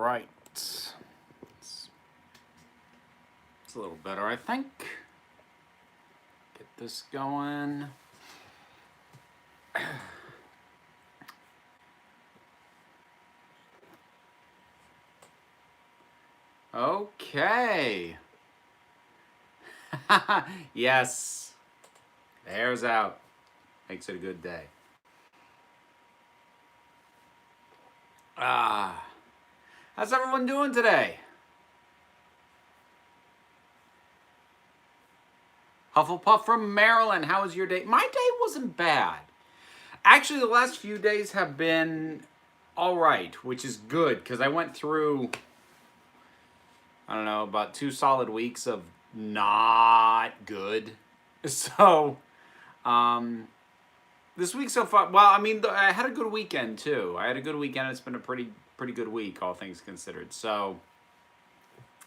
right. It's a little better, I think. Get this going. Okay. Yes. The hair's out. Makes it a good day. How's everyone doing today? Hufflepuff from Maryland. How was your day? My day wasn't bad. Actually, the last few days have been all right, which is good because I went through, I don't know, about 2 solid weeks of not good. So, this week so far, well, I mean, I had a good weekend too. I had a good weekend. It's been a pretty good week, all things considered. So,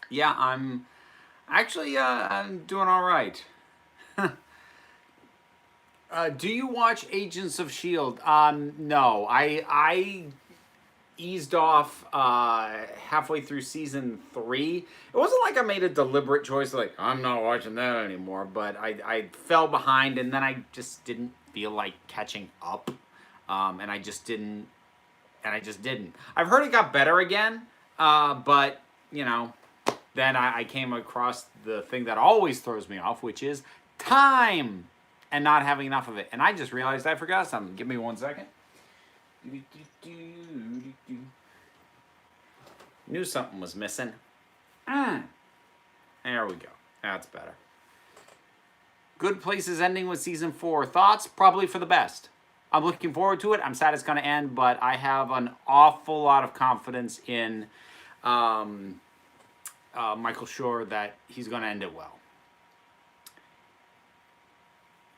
yeah, I'm actually I'm doing all right. Do you watch Agents of Shield? No, I eased off halfway through season 3. It wasn't like I made a deliberate choice, like I'm not watching that anymore. But I fell behind, and then I just didn't feel like catching up, and I just didn't. I've heard it got better again, but you know, then I came across the thing that always throws me off, which is time and not having enough of it. And I just realized I forgot something. Give me 1 second. Knew something was missing. There we go. That's better. Good Place is ending with season 4. Thoughts? Probably for the best. I'm looking forward to it. I'm sad it's going to end, but I have an awful lot of confidence in Michael Schur that he's going to end it well.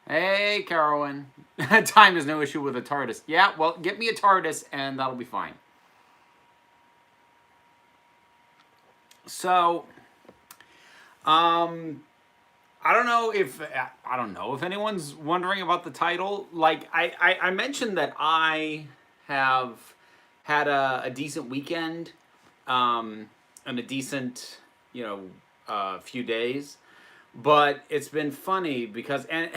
Hey, Carolyn. Time is no issue with a TARDIS. Yeah, well, get me a TARDIS and that'll be fine. So, I don't know if anyone's wondering about the title. Like I mentioned that I have had a decent weekend, and a decent few days, but it's been funny because it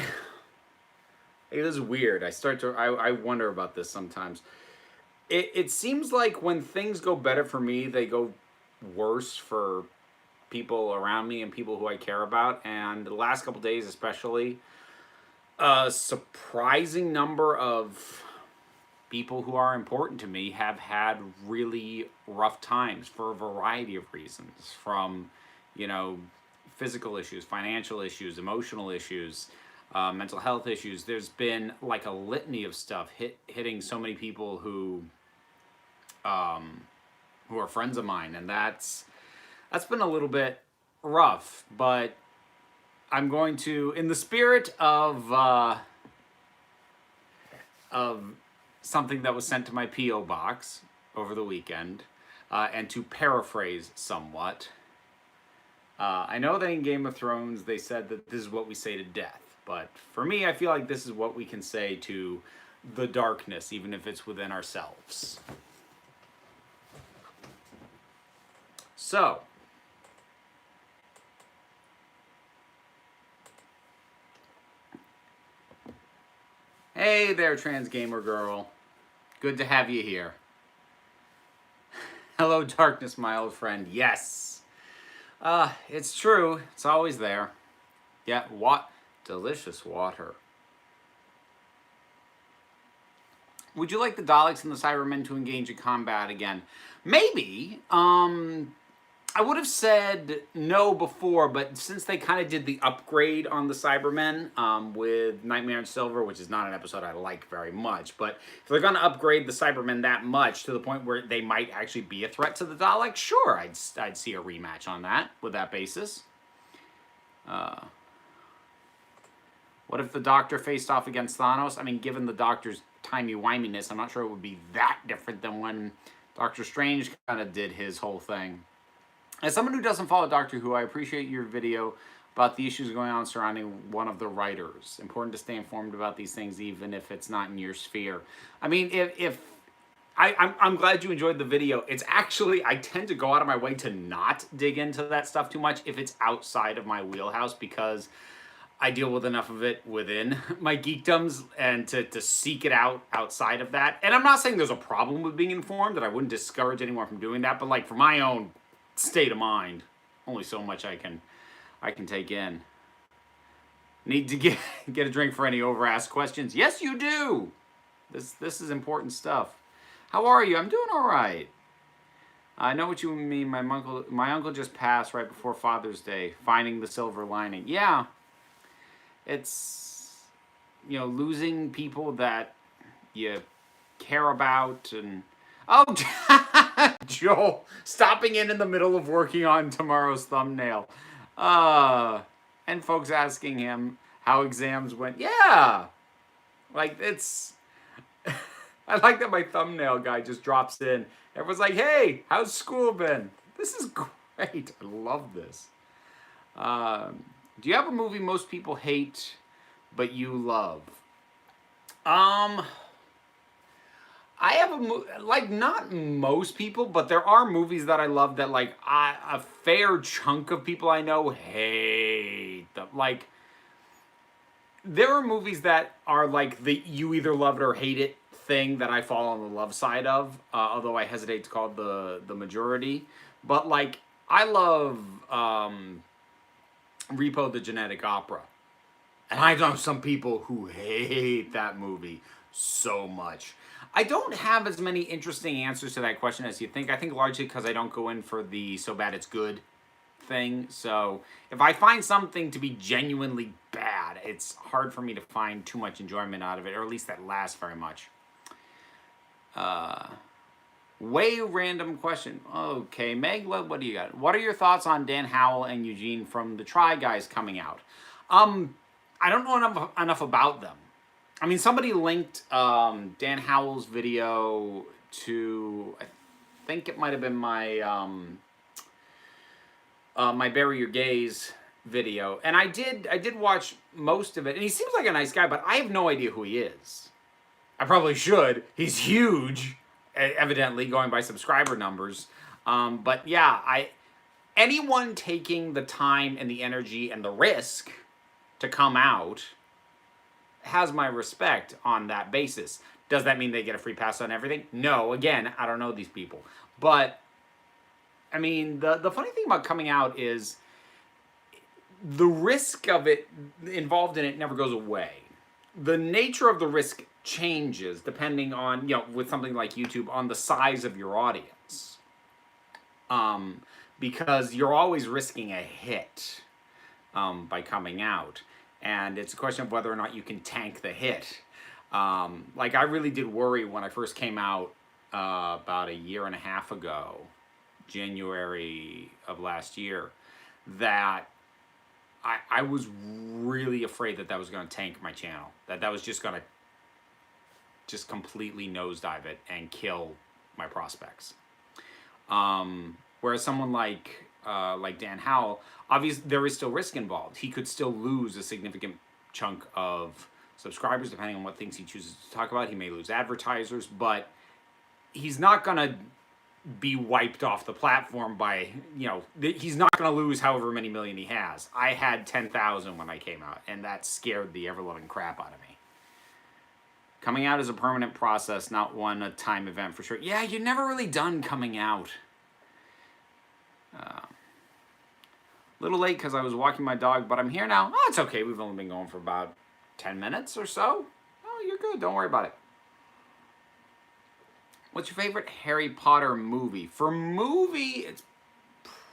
is weird. I wonder about this sometimes. It seems like when things go better for me, they go worse for people around me and people who I care about. And the last couple days especially, a surprising number of people who are important to me have had really rough times for a variety of reasons, from physical issues, financial issues, emotional issues, mental health issues. There's been like a litany of stuff hitting so many people who are friends of mine, and that's been a little bit rough. But I'm going to, in the spirit of something that was sent to my P.O. box over the weekend, and to paraphrase somewhat, I know that in Game of Thrones they said that this is what we say to death, but for me, I feel like this is what we can say to the darkness, even if it's within ourselves. So, hey there, trans gamer girl. Good to have you here. Hello, darkness, my old friend. Yes. It's true. It's always there. Yeah, delicious water. Would you like the Daleks and the Cybermen to engage in combat again? Maybe. I would have said no before, but since they kind of did the upgrade on the Cybermen with Nightmare in Silver, which is not an episode I like very much, but if they're going to upgrade the Cybermen that much to the point where they might actually be a threat to the Daleks, sure, I'd see a rematch on that with that basis. What if the Doctor faced off against Thanos? I mean, given the Doctor's timey-wiminess, I'm not sure it would be that different than when Doctor Strange kind of did his whole thing. As someone who doesn't follow Doctor Who, I appreciate your video about the issues going on surrounding one of the writers. Important to stay informed about these things, even if it's not in your sphere. I mean, if I'm glad you enjoyed the video. It's actually, I tend to go out of my way to not dig into that stuff too much if it's outside of my wheelhouse, because I deal with enough of it within my geekdoms, and to seek it out outside of that. And I'm not saying there's a problem with being informed, that I wouldn't discourage anyone from doing that, but like for my own state of mind, only so much I can take in. Need to get a drink for any over-asked questions? Yes, you do. This is important stuff. How are you? I'm doing all right. I know what you mean. My uncle just passed right before Father's Day. Finding the silver lining. Yeah, it's, you know, losing people that you care about. And oh, Joel stopping in the middle of working on tomorrow's thumbnail. And folks asking him how exams went. Yeah, like it's. I like that my thumbnail guy just drops in. Everyone's like, hey, how's school been? This is great. I love this. Do you have a movie most people hate but you love? I have like, not most people, but there are movies that I love that like a fair chunk of people I know hate them. Like, there are movies that are like the you either love it or hate it thing that I fall on the love side of, although I hesitate to call it the majority. But like, I love Repo the Genetic Opera. And I know some people who hate that movie so much. I don't have as many interesting answers to that question as you think. I think largely because I don't go in for the so bad it's good thing. So if I find something to be genuinely bad, it's hard for me to find too much enjoyment out of it, or at least that lasts very much. Way random question. Okay, Meg, what do you got? What are your thoughts on Dan Howell and Eugene from the Try Guys coming out? I don't know enough about them. I mean, somebody linked Dan Howell's video to, I think it might have been my my Bury Your Gaze video, and I did watch most of it, and he seems like a nice guy, but I have no idea who he is. I probably should. He's huge, evidently, going by subscriber numbers. But yeah, anyone taking the time and the energy and the risk to come out has my respect on that basis. Does that mean they get a free pass on everything? No. Again, I don't know these people. But, I mean, the funny thing about coming out is the risk of it involved in it never goes away. The nature of the risk changes depending on, you know, with something like YouTube, on the size of your audience. Because you're always risking a hit by coming out. And it's a question of whether or not you can tank the hit. Like, I really did worry when I first came out about 1.5 years ago, January of last year, that I was really afraid that was going to tank my channel. That was just going to just completely nosedive it and kill my prospects. Whereas someone like Dan Howell, obviously there is still risk involved. He could still lose a significant chunk of subscribers depending on what things he chooses to talk about. He may lose advertisers, but he's not going to be wiped off the platform by, you know, he's not going to lose however many million he has. I had 10,000 when I came out, and that scared the ever-loving crap out of me. Coming out is a permanent process, not a time event for sure. Yeah, you're never really done coming out. Little late because I was walking my dog, but I'm here now. Oh, it's okay. We've only been going for about 10 minutes or so. Oh, you're good. Don't worry about it. What's your favorite Harry Potter movie? For movie, it's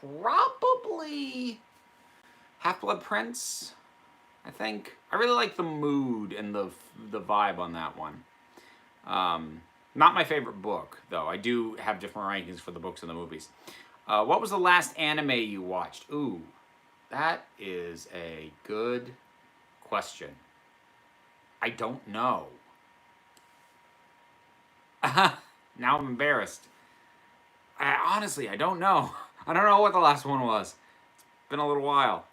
probably Half-Blood Prince, I think. I really like the mood and the vibe on that one. Not my favorite book, though. I do have different rankings for the books and the movies. What was the last anime you watched? Ooh, that is a good question. I don't know. Now I'm embarrassed. Honestly, I don't know. I don't know what the last one was. It's been a little while.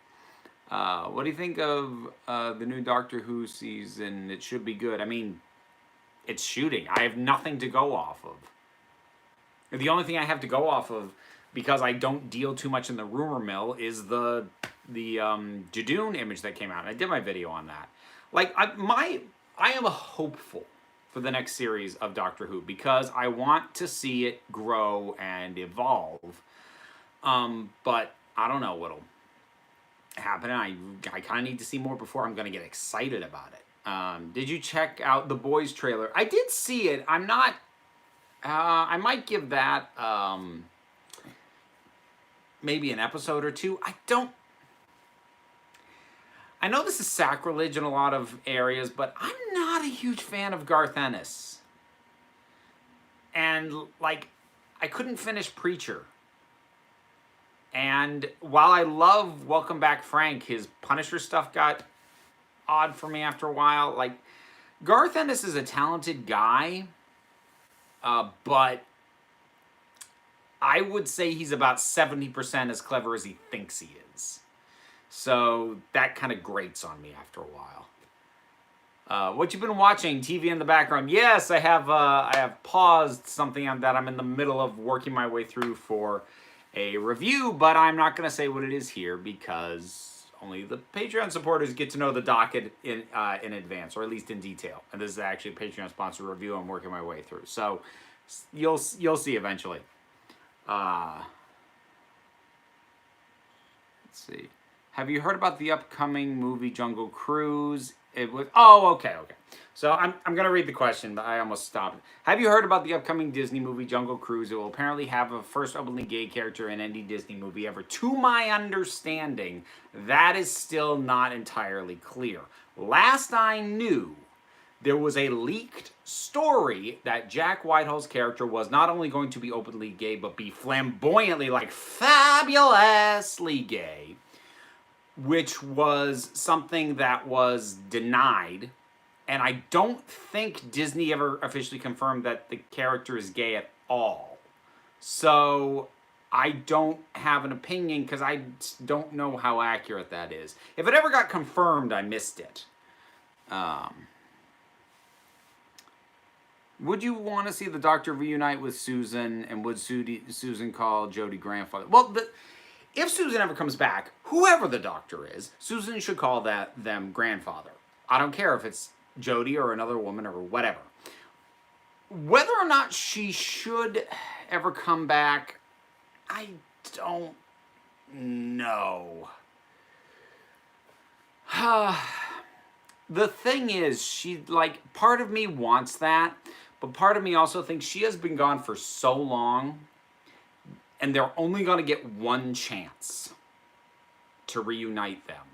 What do you think of the new Doctor Who season? It should be good. I mean, it's shooting. I have nothing to go off of. The only thing I have to go off of, because I don't deal too much in the rumor mill, is the Jadoon image that came out. I did my video on that. Like, I am hopeful for the next series of Doctor Who because I want to see it grow and evolve. But I don't know what'll happen. I kind of need to see more before I'm going to get excited about it. Did you check out the Boys trailer? I did see it. I'm not. I might give that maybe an episode or two. I know this is sacrilege in a lot of areas, but I'm not a huge fan of Garth Ennis. And, like, I couldn't finish Preacher. And while I love Welcome Back Frank, his Punisher stuff got odd for me after a while. Like, Garth Ennis is a talented guy, but I would say he's about 70% as clever as he thinks he is. So that kind of grates on me after a while. What you been watching? TV in the background? Yes, I have paused something that I'm in the middle of working my way through for a review, but I'm not going to say what it is here because only the Patreon supporters get to know the docket in advance, or at least in detail. And this is actually a Patreon sponsored review I'm working my way through. So you'll see eventually. Let's see. Have you heard about the upcoming movie Jungle Cruise? It was okay. So I'm gonna read the question, but I almost stopped. Have you heard about the upcoming Disney movie Jungle Cruise? It will apparently have a first openly gay character in any Disney movie ever. To my understanding, that is still not entirely clear. Last I knew, there was a leaked story that Jack Whitehall's character was not only going to be openly gay, but be flamboyantly, like fabulously gay, which was something that was denied. And I don't think Disney ever officially confirmed that the character is gay at all. So I don't have an opinion because I don't know how accurate that is. If it ever got confirmed, I missed it. Would you want to see the Doctor reunite with Susan, and would Susan call Jodie grandfather? Well, if Susan ever comes back, whoever the Doctor is, Susan should call them grandfather. I don't care if it's Jodie or another woman or whatever. Whether or not she should ever come back, I don't know. The thing is, part of me wants that, but part of me also thinks she has been gone for so long, and they're only going to get one chance to reunite them.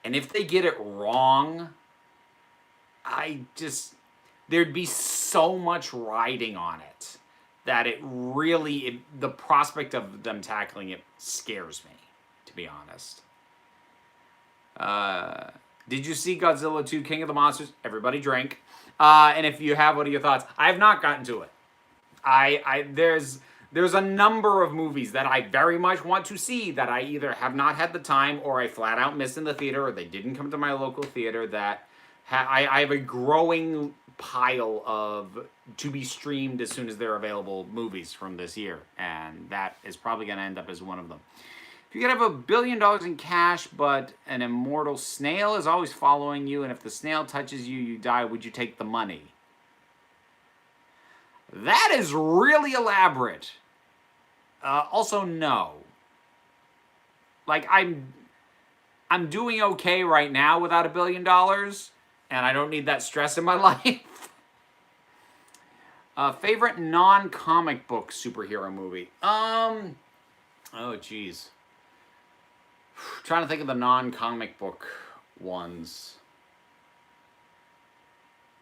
And if they get it wrong, there'd be so much riding on it that the prospect of them tackling it scares me, to be honest. Did you see Godzilla 2 King of the Monsters? Everybody drink. And if you have, what are your thoughts? I have not gotten to it. There's a number of movies that I very much want to see that I either have not had the time, or I flat out missed in the theater, or they didn't come to my local theater, that I have a growing pile of to be streamed as soon as they're available movies from this year. And that is probably going to end up as one of them. If you could have $1 billion in cash, but an immortal snail is always following you, and if the snail touches you, you die, would you take the money? That is really elaborate. Also, no. Like, I'm doing okay right now without $1 billion, and I don't need that stress in my life. Favorite non-comic book superhero movie? Oh, geez. Trying to think of the non-comic book ones.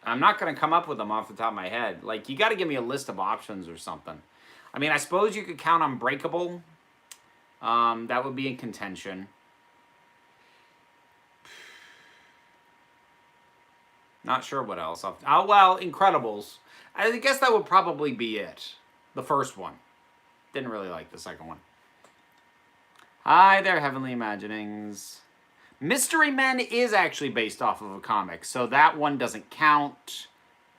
I'm not going to come up with them off the top of my head. Like, you got to give me a list of options or something. I mean, I suppose you could count Unbreakable. That would be in contention. Not sure what else. Incredibles. I guess that would probably be it. The first one. Didn't really like the second one. Hi there, Heavenly Imaginings. Mystery Men is actually based off of a comic, so that one doesn't count.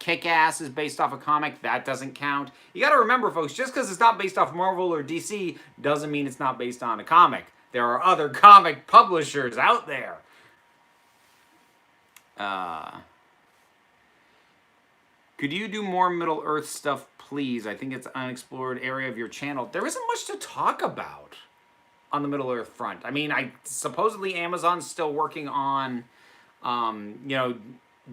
Kick-Ass is based off a comic. That doesn't count. You got to remember, folks, just because it's not based off Marvel or DC doesn't mean it's not based on a comic. There are other comic publishers out there. Could you do more Middle-earth stuff, please? I think it's an unexplored area of your channel. There isn't much to talk about on the Middle-earth front. I mean, supposedly Amazon's still working on,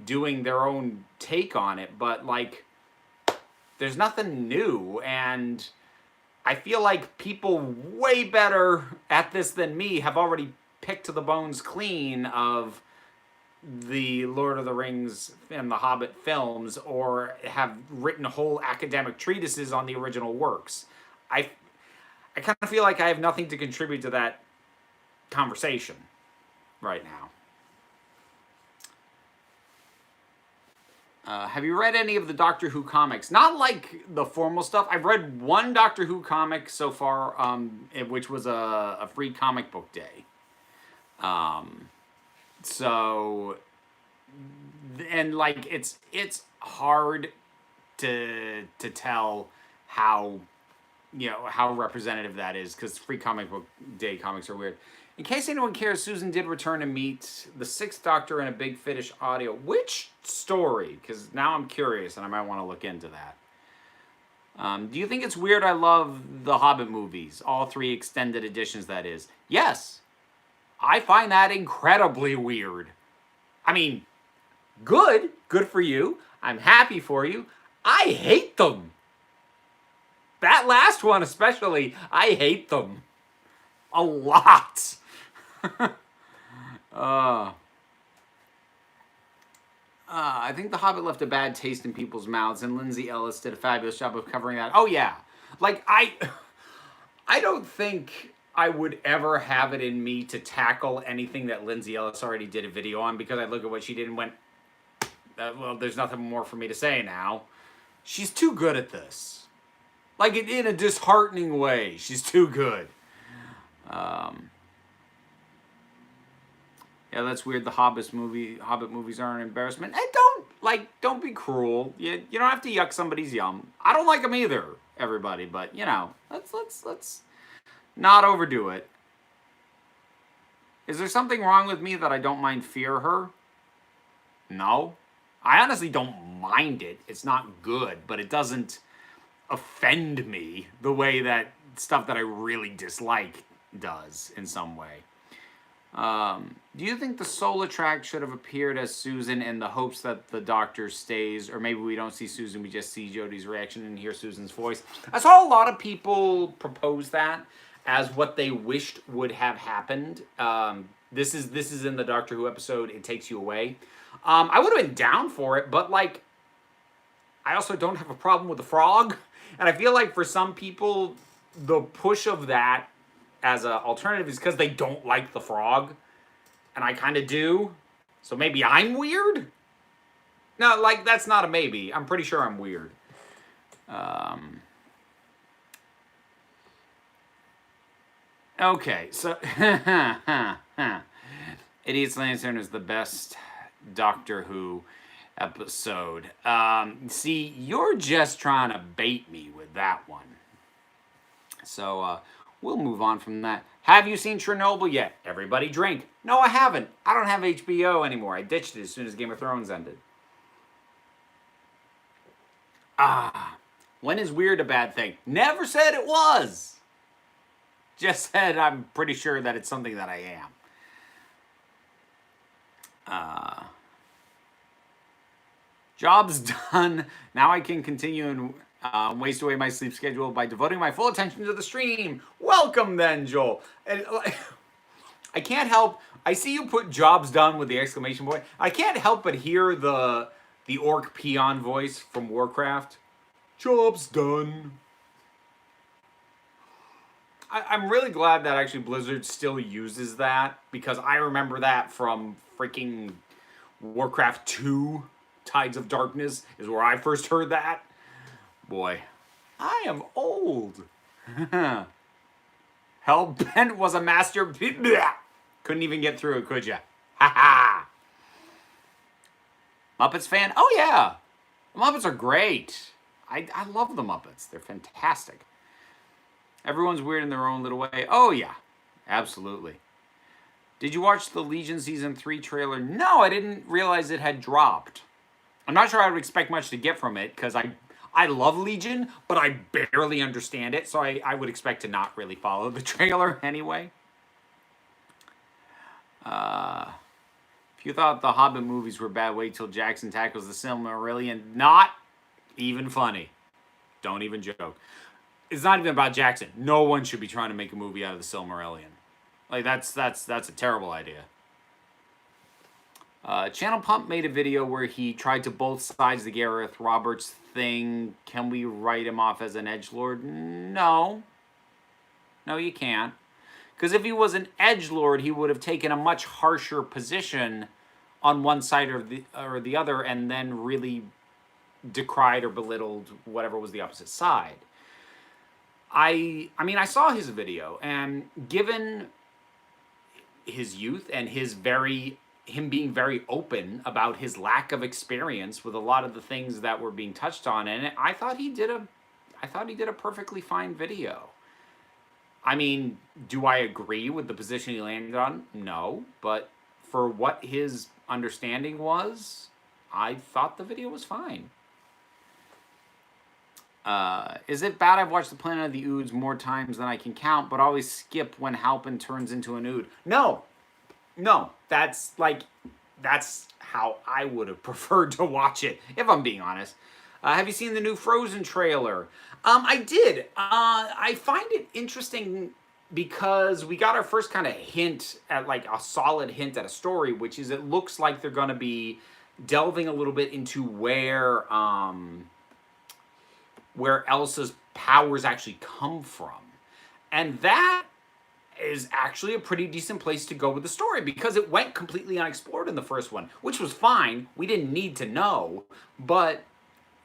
doing their own take on it, but, like, there's nothing new, and I feel like people way better at this than me have already picked to the bones clean of the Lord of the Rings and the Hobbit films, or have written whole academic treatises on the original works. I kind of feel like I have nothing to contribute to that conversation right now. Have you read any of the Doctor Who comics? Not like the formal stuff. I've read one Doctor Who comic so far, which was a free comic book day. So, and like it's hard to tell how representative that is, because free comic book day comics are weird. In case anyone cares, Susan did return to meet the Sixth Doctor in a Big Finish audio. Which story? Because now I'm curious and I might want to look into that. Do you think it's weird I love the Hobbit movies? All 3 extended editions, that is. Yes. I find that incredibly weird. I mean, good. Good for you. I'm happy for you. I hate them. That last one especially, I hate them. A lot. I think The Hobbit left a bad taste in people's mouths, and Lindsay Ellis did a fabulous job of covering that. Oh, yeah. Like, I don't think I would ever have it in me to tackle anything that Lindsay Ellis already did a video on, because I look at what she did and went, well, there's nothing more for me to say now. She's too good at this. Like, in a disheartening way. She's too good. Yeah, that's weird. The Hobbit movies are an embarrassment. And don't be cruel. You don't have to yuck somebody's yum. I don't like them either, everybody. But let's not overdo it. Is there something wrong with me that I don't mind fear her? No, I honestly don't mind it. It's not good, but it doesn't offend me the way that stuff that I really dislike does in some way. Do you think the Solitrack should have appeared as Susan in the hopes that the Doctor stays, or maybe we don't see Susan, we just see Jodie's reaction and hear Susan's voice? I saw a lot of people propose that as what they wished would have happened. This is in the Doctor Who episode, It Takes You Away. I would have been down for it, but like, I also don't have a problem with the frog. And I feel like for some people, the push of that as an alternative is because they don't like the frog. And I kind of do. So maybe I'm weird? No, like, that's not a maybe. I'm pretty sure I'm weird. Okay, so... Idiot's Lantern is the best Doctor Who episode. See, you're just trying to bait me with that one. So, we'll move on from that. Have you seen Chernobyl yet? Everybody drink. No, I haven't. I don't have HBO anymore. I ditched it as soon as Game of Thrones ended. When is weird a bad thing? Never said it was. Just said I'm pretty sure that it's something that I am. Job's done. Now I can continue and waste away my sleep schedule by devoting my full attention to the stream. Welcome then, Joel. And I can't help. I see you put "job's done" with the exclamation point. I can't help but hear the orc peon voice from Warcraft. Job's done. I'm really glad that actually Blizzard still uses that, because I remember that from freaking Warcraft 2, Tides of Darkness, is where I first heard that. Boy, I am old. Hellbent was a master. Couldn't even get through it, could ya? Ha ha. Muppets fan? Oh yeah. The Muppets are great. I love the Muppets. They're fantastic. Everyone's weird in their own little way. Oh, yeah. Absolutely. Did you watch the Legion Season 3 trailer? No, I didn't realize it had dropped. I'm not sure I would expect much to get from it, because I love Legion, but I barely understand it, so I would expect to not really follow the trailer anyway. If you thought the Hobbit movies were bad, wait till Jackson tackles the Silmarillion. Not even funny. Don't even joke. It's not even about Jackson. No one should be trying to make a movie out of the Silmarillion. Like, that's a terrible idea. Channel Pump made a video where he tried to both sides the Gareth Roberts thing. Can we write him off as an edgelord? No. No, you can't. Because if he was an edgelord, he would have taken a much harsher position on one side or the other, and then really decried or belittled whatever was the opposite side. I mean, I saw his video, and given his youth and him being very open about his lack of experience with a lot of the things that were being touched on in it, I thought he did a perfectly fine video. I mean, do I agree with the position he landed on? No, but for what his understanding was, I thought the video was fine. Is it bad I've watched the Planet of the Oods more times than I can count, but always skip when Halpin turns into an Ood? No. That's how I would have preferred to watch it, if I'm being honest. Have you seen the new Frozen trailer? I did. I find it interesting because we got our first kind of hint at, like, a solid hint at a story, which is it looks like they're going to be delving a little bit into where Elsa's powers actually come from. And that is actually a pretty decent place to go with the story, because it went completely unexplored in the first one, which was fine. We didn't need to know, but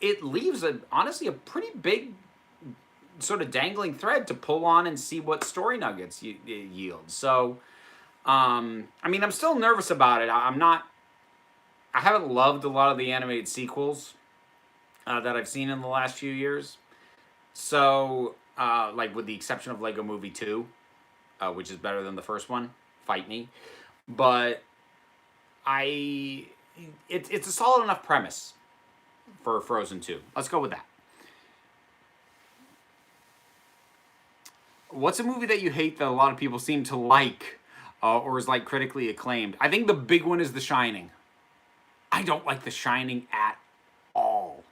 it leaves, honestly, a pretty big sort of dangling thread to pull on and see what story nuggets yield. So, I mean, I'm still nervous about it. I haven't loved a lot of the animated sequels that I've seen in the last few years. So, like, with the exception of Lego Movie 2, which is better than the first one, fight me. But it's a solid enough premise for Frozen 2. Let's go with that. What's a movie that you hate that a lot of people seem to like, or is, like, critically acclaimed? I think the big one is The Shining. I don't like The Shining at all.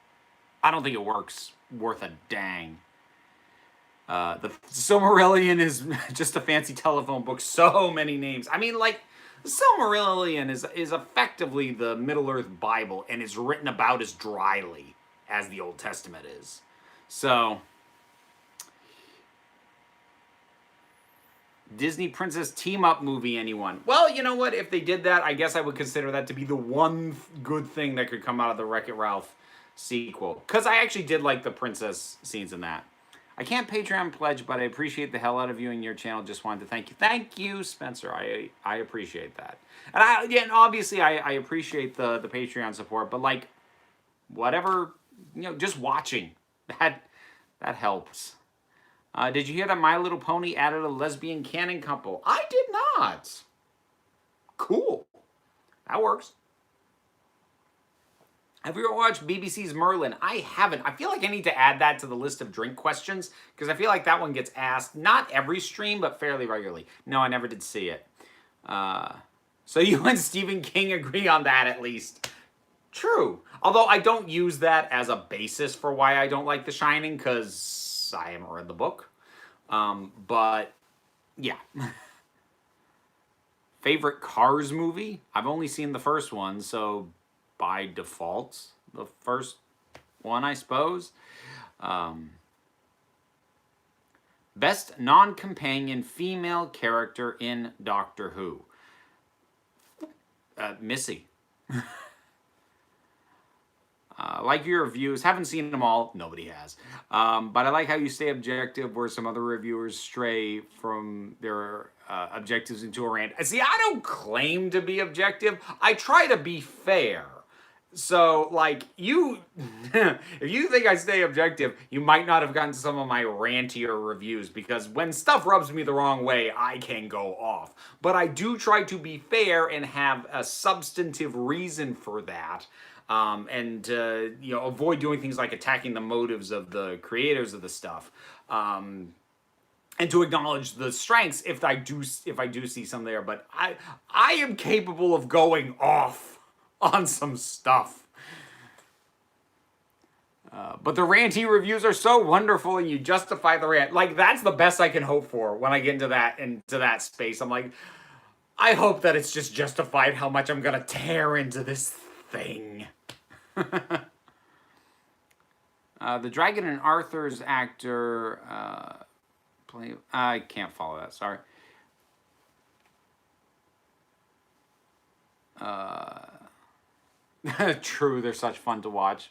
I don't think it works worth a dang. The Silmarillion is just a fancy telephone book. So many names. I mean, like, the Silmarillion is effectively the Middle-earth Bible, and is written about as dryly as the Old Testament is. So, Disney Princess team-up movie, anyone? Well, you know what? If they did that, I guess I would consider that to be the one good thing that could come out of the Wreck-It Ralph sequel. Because I actually did like the princess scenes in that. I can't Patreon pledge, but I appreciate the hell out of you and your channel. Just wanted to thank you. Thank you, Spencer. I appreciate that. And obviously I appreciate the Patreon support, but, like, whatever, you know, just watching, that helps. Did you hear that My Little Pony added a lesbian canon couple? I did not. Cool. That works. Have you ever watched BBC's Merlin? I haven't. I feel like I need to add that to the list of drink questions, because I feel like that one gets asked, not every stream, but fairly regularly. No, I never did see it. So you and Stephen King agree on that, at least. True. Although I don't use that as a basis for why I don't like The Shining, because I haven't read the book. But, yeah. Favorite Cars movie? I've only seen the first one, so by default, the first one, I suppose. Best non-companion female character in Doctor Who? Missy. Like your reviews. Haven't seen them all. Nobody has. But I like how you stay objective where some other reviewers stray from their objectives into a rant. See, I don't claim to be objective. I try to be fair. So, like, if you think I stay objective, you might not have gotten some of my rantier reviews because when stuff rubs me the wrong way, I can go off. But I do try to be fair and have a substantive reason for that. And avoid doing things like attacking the motives of the creators of the stuff. And to acknowledge the strengths if I do see some there, but I am capable of going off on some stuff. But the ranty reviews are so wonderful, and you justify the rant. Like, that's the best I can hope for when I get into that space. I'm like, I hope that it's just justified how much I'm gonna tear into this thing. The Dragon and Arthur's actor I can't follow that. Sorry. True, they're such fun to watch.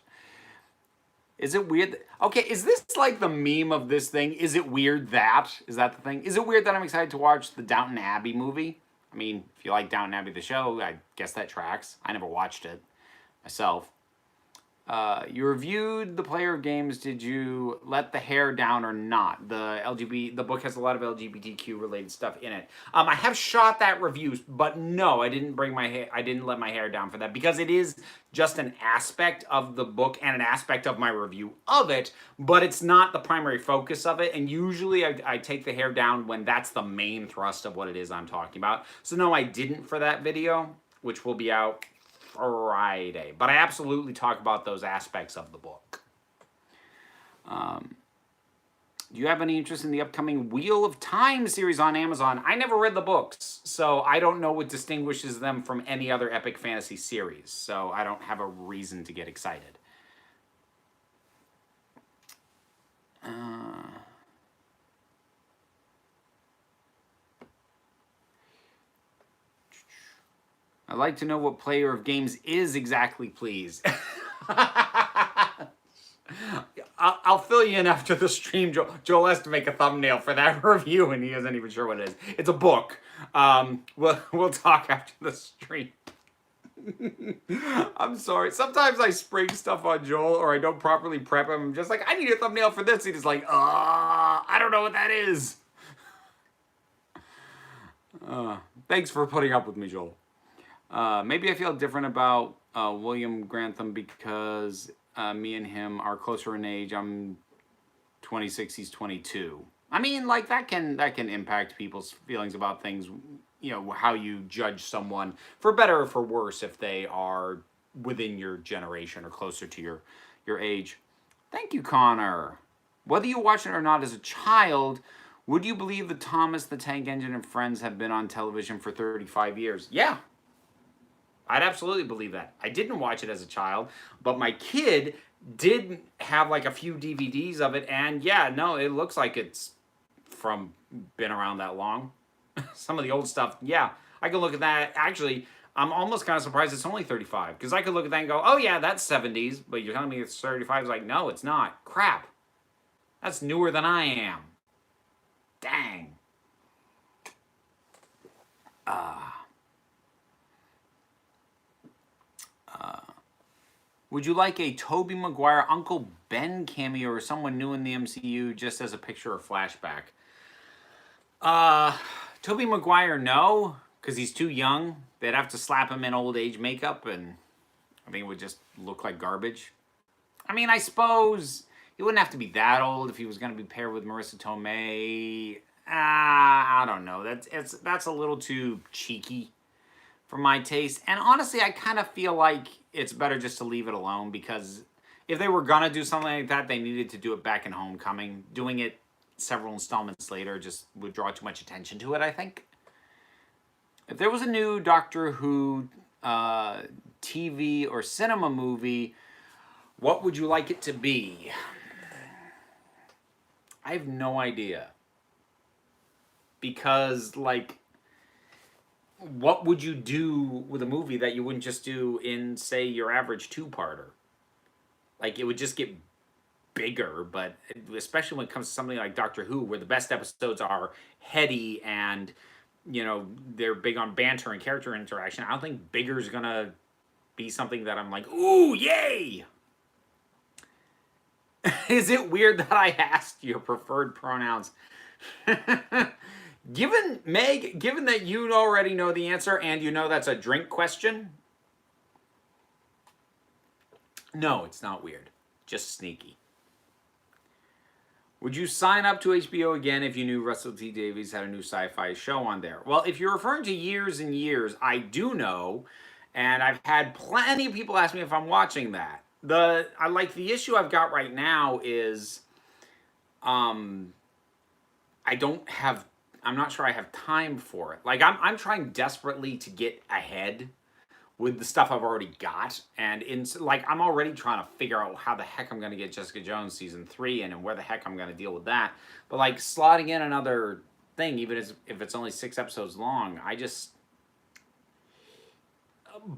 Is it weird? Okay, is this like the meme of this thing? Is it weird that? Is that the thing? Is it weird that I'm excited to watch the Downton Abbey movie? I mean, if you like Downton Abbey the show, I guess that tracks. I never watched it myself. You reviewed the player of games. Did you let the hair down or not? The book has a lot of LGBTQ related stuff in it. I have shot that review, but no, I didn't I didn't let my hair down for that because it is just an aspect of the book and an aspect of my review of it, but it's not the primary focus of it. And usually I take the hair down when that's the main thrust of what it is I'm talking about. So no, I didn't for that video, which will be out Friday, but I absolutely talk about those aspects of the book. Do you have any interest in the upcoming Wheel of Time series on Amazon? I never read the books, so I don't know what distinguishes them from any other epic fantasy series, so I don't have a reason to get excited. I'd like to know what player of games is exactly, please. I'll fill you in after the stream. Joel has to make a thumbnail for that review, and he isn't even sure what it is. It's a book. We'll talk after the stream. I'm sorry. Sometimes I spring stuff on Joel, or I don't properly prep him. I'm just like, I need a thumbnail for this. He's like, I don't know what that is. Thanks for putting up with me, Joel. Maybe I feel different about William Grantham because me and him are closer in age. I'm 26, he's 22. I mean, like, that can impact people's feelings about things, how you judge someone, for better or for worse, if they are within your generation or closer to your age. Thank you, Connor. Whether you watch it or not as a child, would you believe that Thomas the Tank Engine and Friends have been on television for 35 years? Yeah. I'd absolutely believe that. I didn't watch it as a child, but my kid did have like a few DVDs of it, and yeah, no, it looks like it's been around that long. Some of the old stuff, yeah, I could look at that. Actually, I'm almost kind of surprised it's only 35, because I could look at that and go, oh yeah, that's 70s, but you're telling me it's 35? It's like, no, it's not. Crap. That's newer than I am. Dang. Would you like a Tobey Maguire Uncle Ben cameo or someone new in the MCU just as a picture or flashback? Tobey Maguire, no, because he's too young. They'd have to slap him in old age makeup, and I think it would just look like garbage. I mean, I suppose he wouldn't have to be that old if he was going to be paired with Marissa Tomei. I don't know. That's a little too cheeky for my taste. And honestly, I kind of feel like it's better just to leave it alone, because if they were going to do something like that, they needed to do it back in Homecoming. Doing it several installments later just would draw too much attention to it, I think. If there was a new Doctor Who TV or cinema movie, what would you like it to be? I have no idea. Because, like, what would you do with a movie that you wouldn't just do in, say, your average two-parter? Like, it would just get bigger, but especially when it comes to something like Doctor Who, where the best episodes are heady and, they're big on banter and character interaction, I don't think bigger is going to be something that I'm like, ooh, yay! Is it weird that I asked your preferred pronouns? Given that you already know the answer and you know that's a drink question, no, it's not weird. Just sneaky. Would you sign up to HBO again if you knew Russell T Davies had a new sci-fi show on there? Well, if you're referring to years and years, I do know, and I've had plenty of people ask me if I'm watching that. The issue I've got right now is, I don't have. I'm not sure I have time for it. Like I'm trying desperately to get ahead with the stuff I've already got, and I'm already trying to figure out how the heck I'm going to get Jessica Jones season 3 in, and where the heck I'm going to deal with that. But like slotting in another thing, even if it's only 6 episodes long, I just,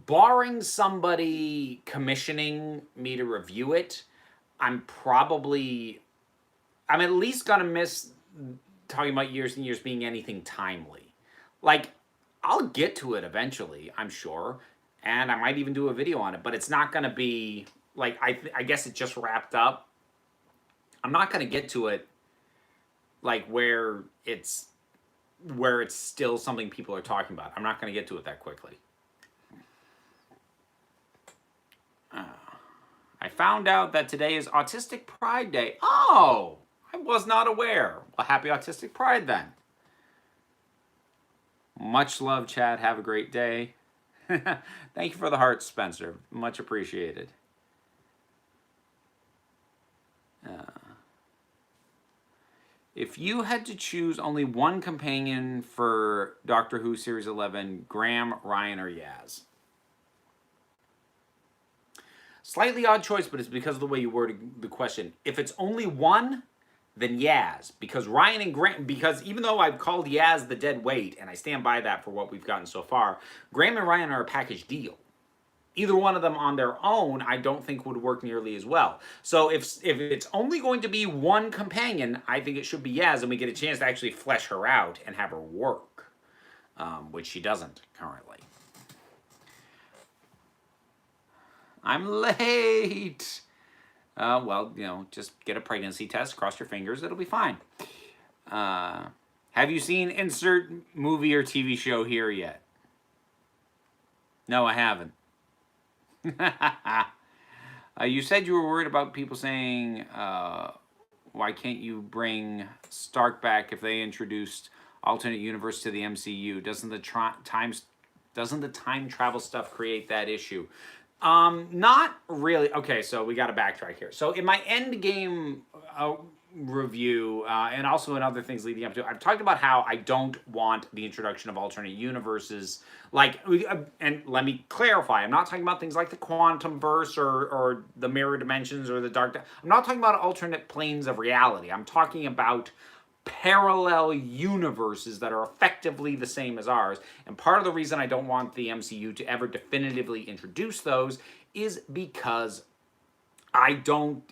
barring somebody commissioning me to review it, I'm at least gonna miss talking about years and years being anything timely. Like, I'll get to it eventually, I'm sure, and I might even do a video on it, but it's not gonna be like, I guess it just wrapped up. I'm not gonna get to it like where it's still something people are talking about. I'm not gonna get to it that quickly. I found out that today is Autistic Pride Day. Oh, I was not aware. Well, happy Autistic Pride then. Much love, Chad. Have a great day. Thank you for the heart, Spencer. Much appreciated. If you had to choose only one companion for Doctor Who Series 11, Graham, Ryan, or Yaz? Slightly odd choice, but it's because of the way you worded the question. If it's only one, then Yaz. Because Ryan and Graham, because even though I've called Yaz the dead weight, and I stand by that for what we've gotten so far, Graham and Ryan are a package deal. Either one of them on their own, I don't think would work nearly as well. So if it's only going to be one companion, I think it should be Yaz, and we get a chance to actually flesh her out and have her work, which she doesn't currently. I'm late. Well, just get a pregnancy test, cross your fingers, it'll be fine. Have you seen insert movie or TV show here yet? No, I haven't. You said you were worried about people saying, why can't you bring Stark back if they introduced alternate universe to the MCU? Doesn't the time travel stuff create that issue? Not really. Okay, so we got to backtrack here. So in my Endgame review, and also in other things leading up to it, I've talked about how I don't want the introduction of alternate universes. And let me clarify, I'm not talking about things like the quantum verse or the mirror dimensions or the dark. I'm not talking about alternate planes of reality. I'm talking about parallel universes that are effectively the same as ours. And part of the reason I don't want the MCU to ever definitively introduce those is because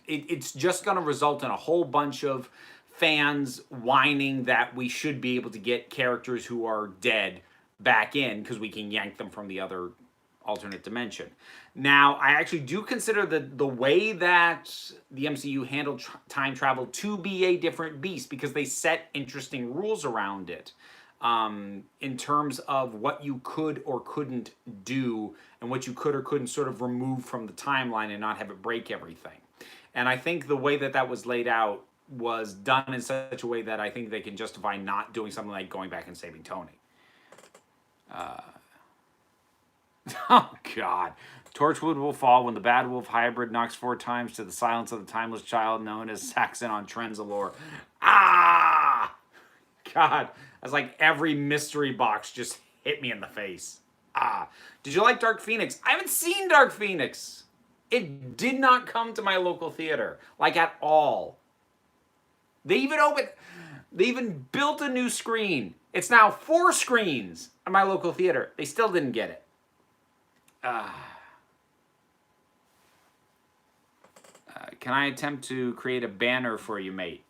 it's just going to result in a whole bunch of fans whining that we should be able to get characters who are dead back in because we can yank them from the other alternate dimension. Now, I actually do consider the way that the MCU handled time travel to be a different beast because they set interesting rules around it in terms of what you could or couldn't do and what you could or couldn't sort of remove from the timeline and not have it break everything. And I think the way that was laid out was done in such a way that I think they can justify not doing something like going back and saving Tony. Oh, God. Torchwood will fall when the Bad Wolf hybrid knocks 4 times to the silence of the timeless child known as Saxon on Trenzalore. Ah! God. That's like every mystery box just hit me in the face. Ah. Did you like Dark Phoenix? I haven't seen Dark Phoenix. It did not come to my local theater. Like, at all. They even built a new screen. It's now 4 screens at my local theater. They still didn't get it. Can I attempt to create a banner for you, mate?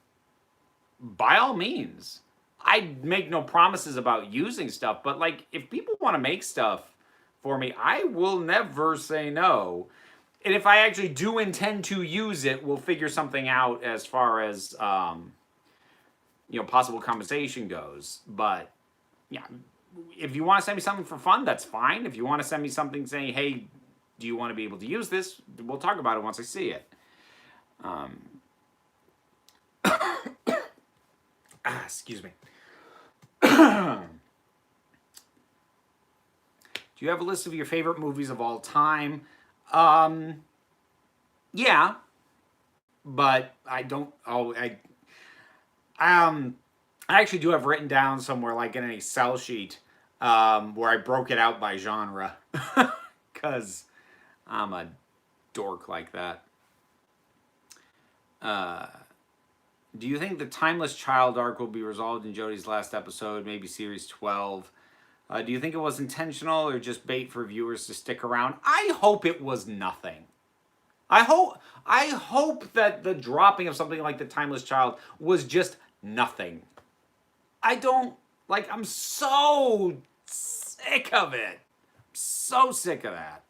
By all means. I make no promises about using stuff, but like if people want to make stuff, for me, I will never say no. And if I actually do intend to use it, we'll figure something out as far as possible compensation goes. But yeah, if you want to send me something for fun, that's fine. If you want to send me something saying, "Hey, do you want to be able to use this?" We'll talk about it once I see it. Excuse me. Do you have a list of your favorite movies of all time? Yeah, but I don't. I actually do have written down somewhere, like in an Excel sheet, where I broke it out by genre, because I'm a dork like that. Do you think the Timeless Child arc will be resolved in Jodie's last episode, maybe series 12? Do you think it was intentional or just bait for viewers to stick around? I hope it was nothing. I hope that the dropping of something like the Timeless Child was just nothing. I'm so sick of it. So sick of that.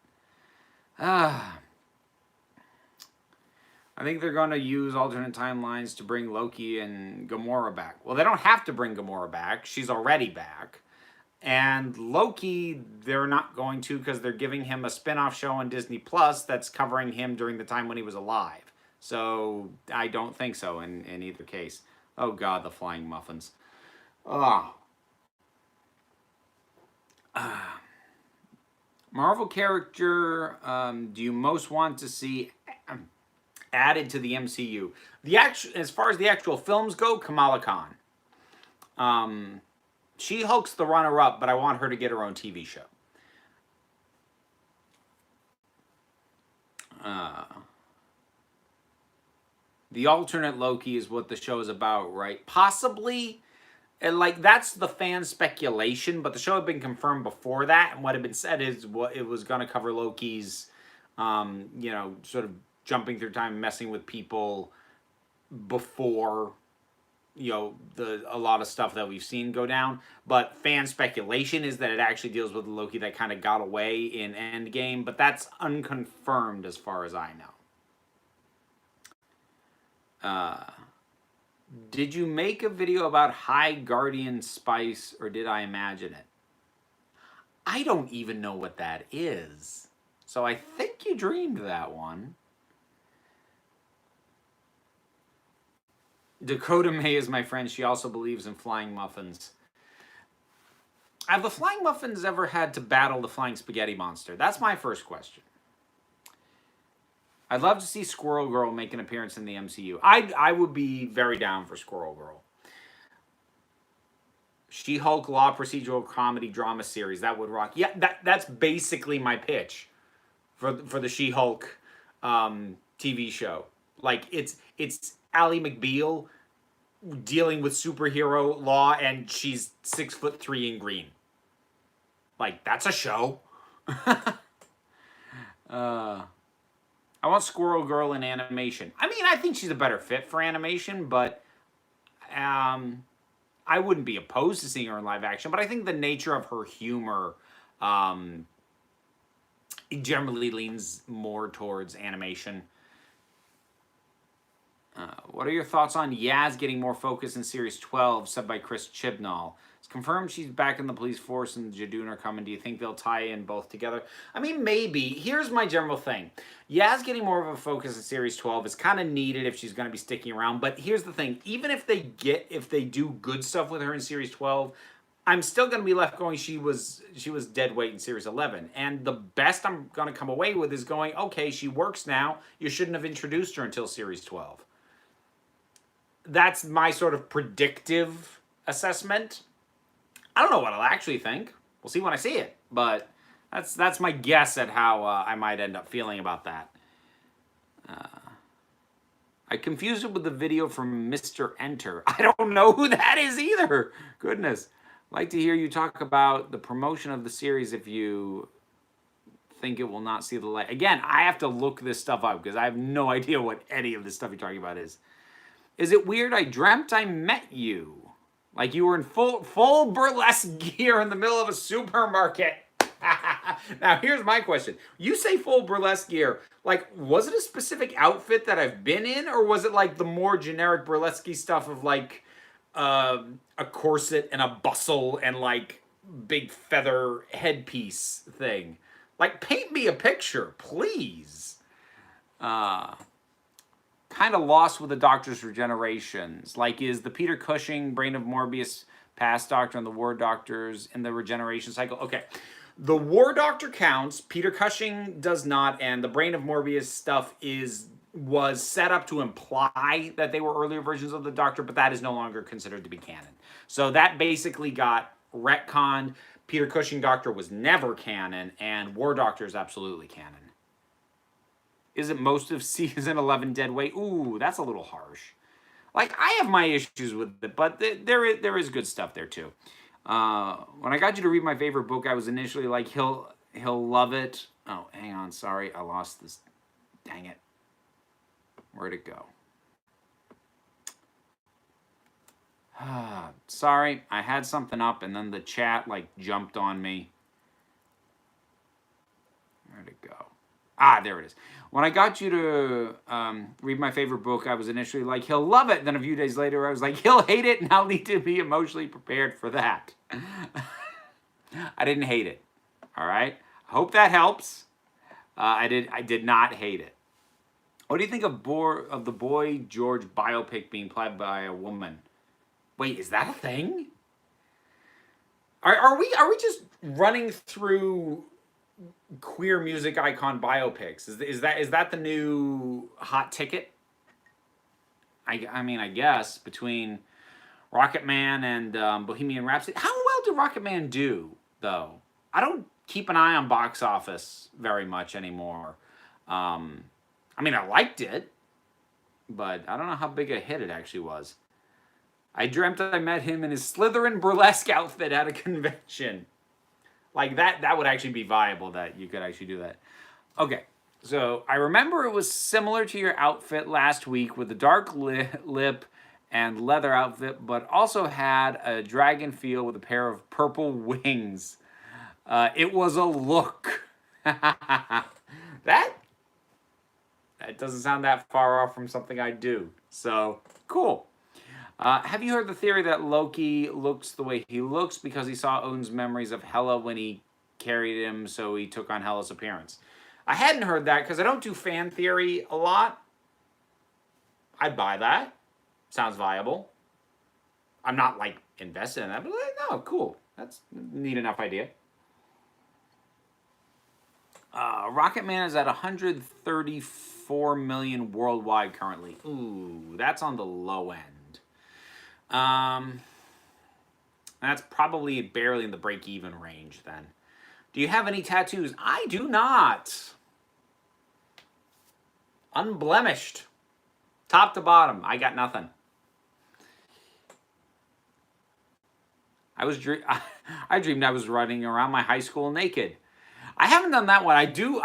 I think they're going to use alternate timelines to bring Loki and Gamora back. Well, they don't have to bring Gamora back. She's already back. And Loki, they're not going to, because they're giving him a spin-off show on Disney Plus that's covering him during the time when he was alive. So I don't think so in either case. Oh God, the flying muffins. Marvel character do you most want to see added to the MCU? As far as the actual films go, Kamala Khan. She-Hulk's the runner-up, but I want her to get her own TV show. The alternate Loki is what the show is about, right? Possibly. And that's the fan speculation, but the show had been confirmed before that, and what had been said is what it was going to cover Loki's, sort of jumping through time, messing with people before, a lot of stuff that we've seen go down. But fan speculation is that it actually deals with Loki that kind of got away in Endgame, but that's unconfirmed as far as I know. Did you make a video about High Guardian Spice, or did I imagine it? I don't even know what that is. So I think you dreamed that one. Dakota May is my friend. She also believes in flying muffins. Have the flying muffins ever had to battle the flying spaghetti monster? That's my first question. I'd love to see Squirrel Girl make an appearance in the MCU. I would be very down for Squirrel Girl. She-Hulk law procedural comedy drama series. That would rock. Yeah, that's basically my pitch for the She-Hulk TV show. It's Ally McBeal dealing with superhero law, and she's 6'3" in green. That's a show. I want Squirrel Girl in animation. I mean, I think she's a better fit for animation, but I wouldn't be opposed to seeing her in live action. But I think the nature of her humor generally leans more towards animation. What are your thoughts on Yaz getting more focus in Series 12, said by Chris Chibnall? It's confirmed she's back in the police force and Jadun are coming. Do you think they'll tie in both together? I mean, maybe. Here's my general thing. Yaz getting more of a focus in Series 12 is kind of needed if she's going to be sticking around. But here's the thing. Even if they do good stuff with her in Series 12, I'm still going to be left going, she was dead weight in Series 11. And the best I'm going to come away with is going, okay, she works now. You shouldn't have introduced her until Series 12. That's my sort of predictive assessment. I don't know what I'll actually think. We'll see when I see it. But that's my guess at how I might end up feeling about that. I confused it with the video from Mr. Enter. I don't know who that is either. Goodness. I'd like to hear you talk about the promotion of the series if you think it will not see the light. Again, I have to look this stuff up because I have no idea what any of this stuff you're talking about is. Is it weird I dreamt I met you? Like you were in full burlesque gear in the middle of a supermarket. Now, here's my question. You say full burlesque gear. Like, was it a specific outfit that I've been in, or was it like the more generic burlesque stuff of like a corset and a bustle and like big feather headpiece thing? Like, paint me a picture, please. Uh, Kind of lost with the Doctor's regenerations. Like, is the Peter Cushing, Brain of Morbius, past Doctor, and the War Doctors in the regeneration cycle? Okay. The War Doctor counts, Peter Cushing does not, and the Brain of Morbius stuff was set up to imply that they were earlier versions of the Doctor, but that is no longer considered to be canon. So that basically got retconned. Peter Cushing Doctor was never canon, and War Doctor is absolutely canon. Isn't most of season 11 dead weight? Ooh, that's a little harsh. Like, I have my issues with it, but there is good stuff there too. When I got you to read my favorite book, I was initially like, he'll love it. Oh, hang on, sorry, I lost this. Dang it. Where'd it go? Sorry, I had something up and then the chat like jumped on me. Where'd it go? Ah, there it is. When I got you to read my favorite book, I was initially like, he'll love it. Then a few days later, I was like, he'll hate it, and I'll need to be emotionally prepared for that. I didn't hate it. All right? I hope that helps. I did not hate it. What do you think of the Boy George biopic being played by a woman? Wait, is that a thing? Are we just running through queer music icon biopics? Is that the new hot ticket? I mean, I guess between Rocket Man and Bohemian Rhapsody. How well did Rocket Man do, though? I don't keep an eye on box office very much anymore. I mean, I liked it, but I don't know how big a hit it actually was. I dreamt I met him in his Slytherin burlesque outfit at a convention. Like, that would actually be viable, that you could actually do that. Okay, so I remember it was similar to your outfit last week with the dark lip and leather outfit, but also had a dragon feel with a pair of purple wings. It was a look. That doesn't sound that far off from something I do. So, cool. Have you heard the theory that Loki looks the way he looks because he saw Odin's memories of Hela when he carried him, so he took on Hela's appearance? I hadn't heard that because I don't do fan theory a lot. I'd buy that. Sounds viable. I'm not, like, invested in that, but no, cool. That's a neat enough idea. Rocket Man is at 134 million worldwide currently. Ooh, that's on the low end. That's probably barely in the break-even range then. Do you have any tattoos? I do not. Unblemished. Top to bottom, I got nothing. I dreamed I was running around my high school naked. I haven't done that one. I do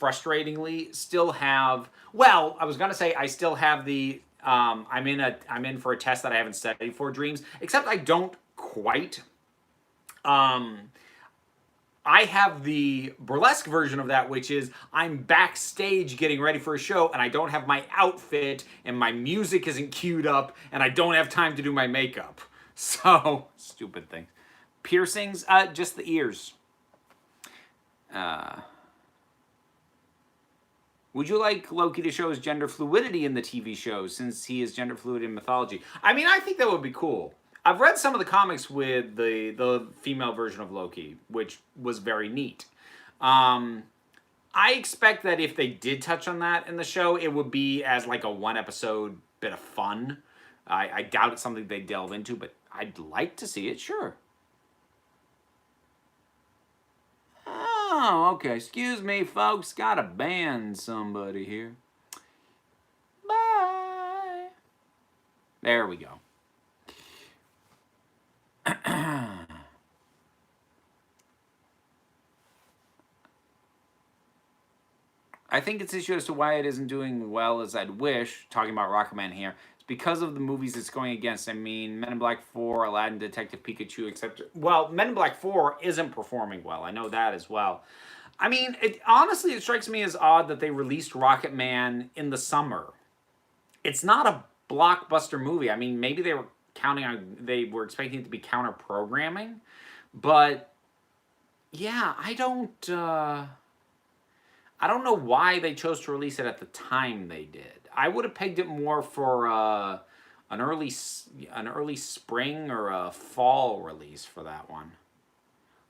frustratingly still have, well, I was gonna say I still have the I'm in for a test that I haven't studied for dreams, except I don't quite. I have the burlesque version of that, which is I'm backstage getting ready for a show and I don't have my outfit and my music isn't queued up and I don't have time to do my makeup. So, stupid things. Piercings, just the ears. Would you like Loki to show his gender fluidity in the TV show since he is gender fluid in mythology? I mean, I think that would be cool. I've read some of the comics with the female version of Loki, which was very neat. I expect that if they did touch on that in the show, it would be as like a one-episode bit of fun. I doubt it's something they delve into, but I'd like to see it, sure. Oh, okay. Excuse me, folks. Gotta ban somebody here. Bye. There we go. I think it's issue as to why it isn't doing well as I'd wish, talking about Rocketman here, is It's because of the movies it's going against. I mean, Men in Black 4, Aladdin, Detective Pikachu, except... Well, Men in Black 4 isn't performing well. I know that as well. I mean, honestly, it strikes me as odd that they released Rocket Man in the summer. It's not a blockbuster movie. I mean, maybe they were expecting it to be counter-programming, but yeah, I don't know why they chose to release it at the time they did. I would have pegged it more for an early spring or a fall release for that one.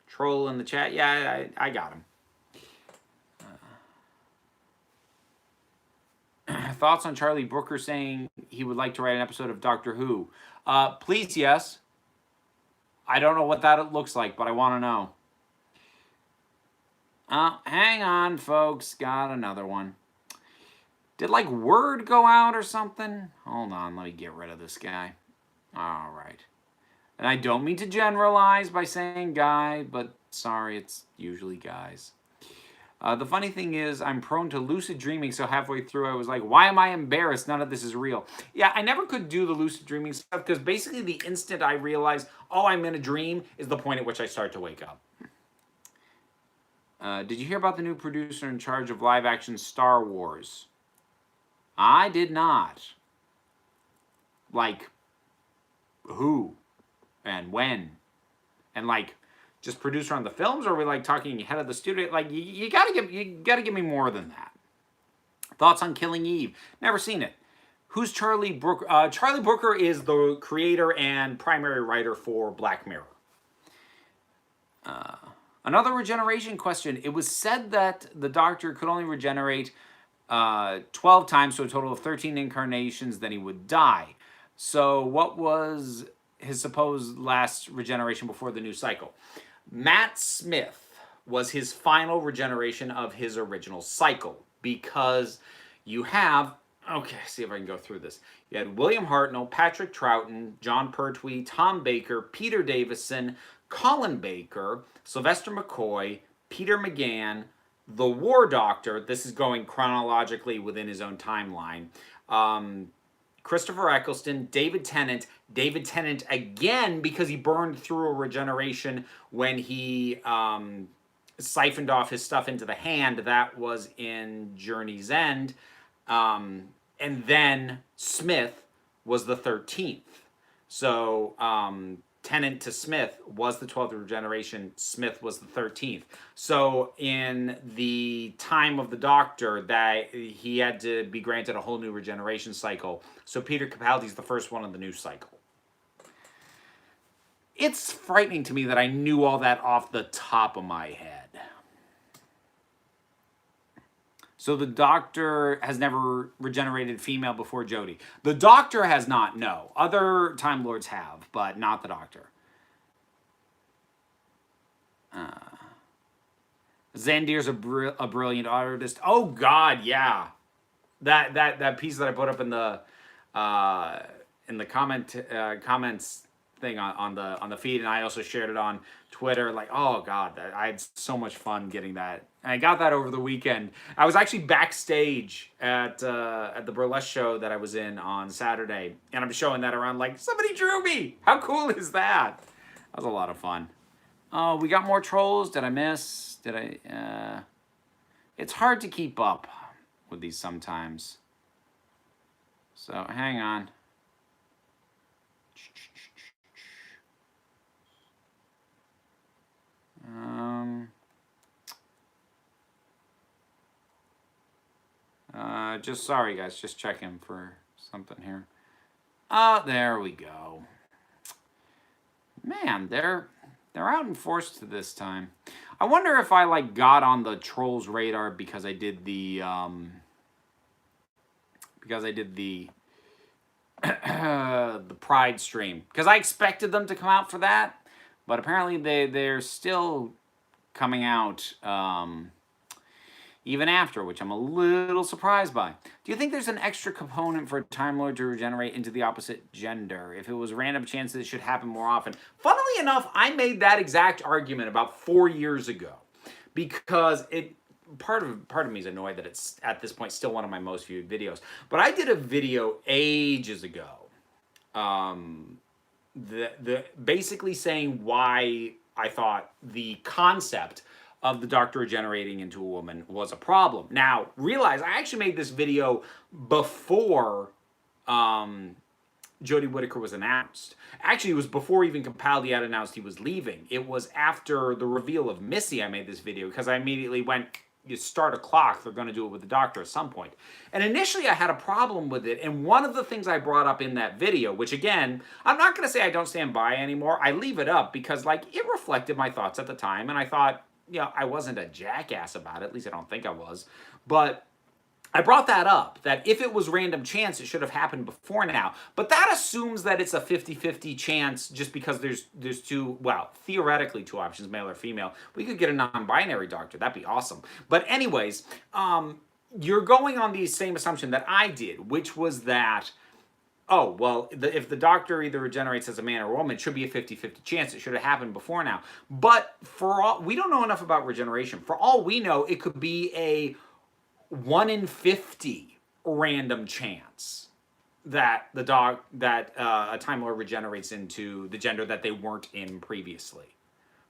Troll in the chat, yeah, I got him. Thoughts on Charlie Brooker saying he would like to write an episode of Doctor Who? Please, yes. I don't know what that looks like, but I want to know. Hang on, folks. Got another one. Did, like, word go out or something? Hold on, let me get rid of this guy. All right. And I don't mean to generalize by saying guy, but sorry, it's usually guys. The funny thing is, I'm prone to lucid dreaming, so halfway through I was like, why am I embarrassed? None of this is real. Yeah, I never could do the lucid dreaming stuff, because basically the instant I realize, oh, I'm in a dream, is the point at which I start to wake up. Did you hear about the new producer in charge of live-action Star Wars? I did not. Like, who? And when? And, like... just producer on the films, or are we like talking head of the studio? Like you gotta give me more than that. Thoughts on Killing Eve? Never seen it. Who's Charlie Brooker? Charlie Brooker is the creator and primary writer for Black Mirror. Another regeneration question. It was said that the Doctor could only regenerate 12 times, so a total of 13 incarnations, then he would die. So what was his supposed last regeneration before the new cycle? Matt Smith was his final regeneration of his original cycle, because you have, okay, see if I can go through this. You had William Hartnell, Patrick Troughton, John Pertwee, Tom Baker, Peter Davison, Colin Baker, Sylvester McCoy, Peter McGann, the War Doctor, this is going chronologically within his own timeline, Christopher Eccleston, David Tennant again because he burned through a regeneration when he siphoned off his stuff into the hand. That was in Journey's End. And then Smith was the 13th. So Tennant to Smith was the 12th regeneration. Smith was the 13th. So in the time of the Doctor, that he had to be granted a whole new regeneration cycle. So Peter Capaldi's the first one of the new cycle. It's frightening to me that I knew all that off the top of my head. So the Doctor has never regenerated female before Jodie. The Doctor has not, no. Other Time Lords have, but not the Doctor. Xandir's a brilliant artist. Oh God, yeah. That piece that I put up in the comments thing on the feed, and I also shared it on Twitter. Like, oh God, I had so much fun getting that. And I got that over the weekend. I was actually backstage at the burlesque show that I was in on Saturday, and I'm showing that around like, somebody drew me. How cool is that? That was a lot of fun. Oh, we got more trolls. Did I miss? Did I? It's hard to keep up with these sometimes. So hang on. Just sorry guys, just checking for something here. There we go. Man, they're out in force this time. I wonder if I like got on the trolls radar because I did the the Pride stream, because I expected them to come out for that, but apparently they're still coming out even after, which I'm a little surprised by. Do you think there's an extra component for a Time Lord to regenerate into the opposite gender? If it was random chance, it should happen more often. Funnily enough, I made that exact argument about 4 years ago, because part of me is annoyed that it's at this point still one of my most viewed videos. But I did a video ages ago, the basically saying why I thought the concept of the doctor regenerating into a woman was a problem. Now, realize I actually made this video before Jodie Whittaker was announced. Actually, it was before even Capaldi had announced he was leaving. It was after the reveal of Missy I made this video, because I immediately went, you start a clock, they're going to do it with the doctor at some point. And initially I had a problem with it, and one of the things I brought up in that video, which again, I'm not going to say I don't stand by anymore, I leave it up because like it reflected my thoughts at the time, and I thought, you know, I wasn't a jackass about it, at least I don't think I was, but I brought that up, that if it was random chance, it should have happened before now. But that assumes that it's a 50-50 chance just because there's two, well, theoretically two options, male or female. We could get a non-binary doctor. That'd be awesome. But anyways, you're going on the same assumption that I did, which was that, oh, well, if the doctor either regenerates as a man or a woman, it should be a 50-50 chance. It should have happened before now. But for all, we don't know enough about regeneration. For all we know, it could be a 1 in 50 random chance that a Time Lord regenerates into the gender that they weren't in previously.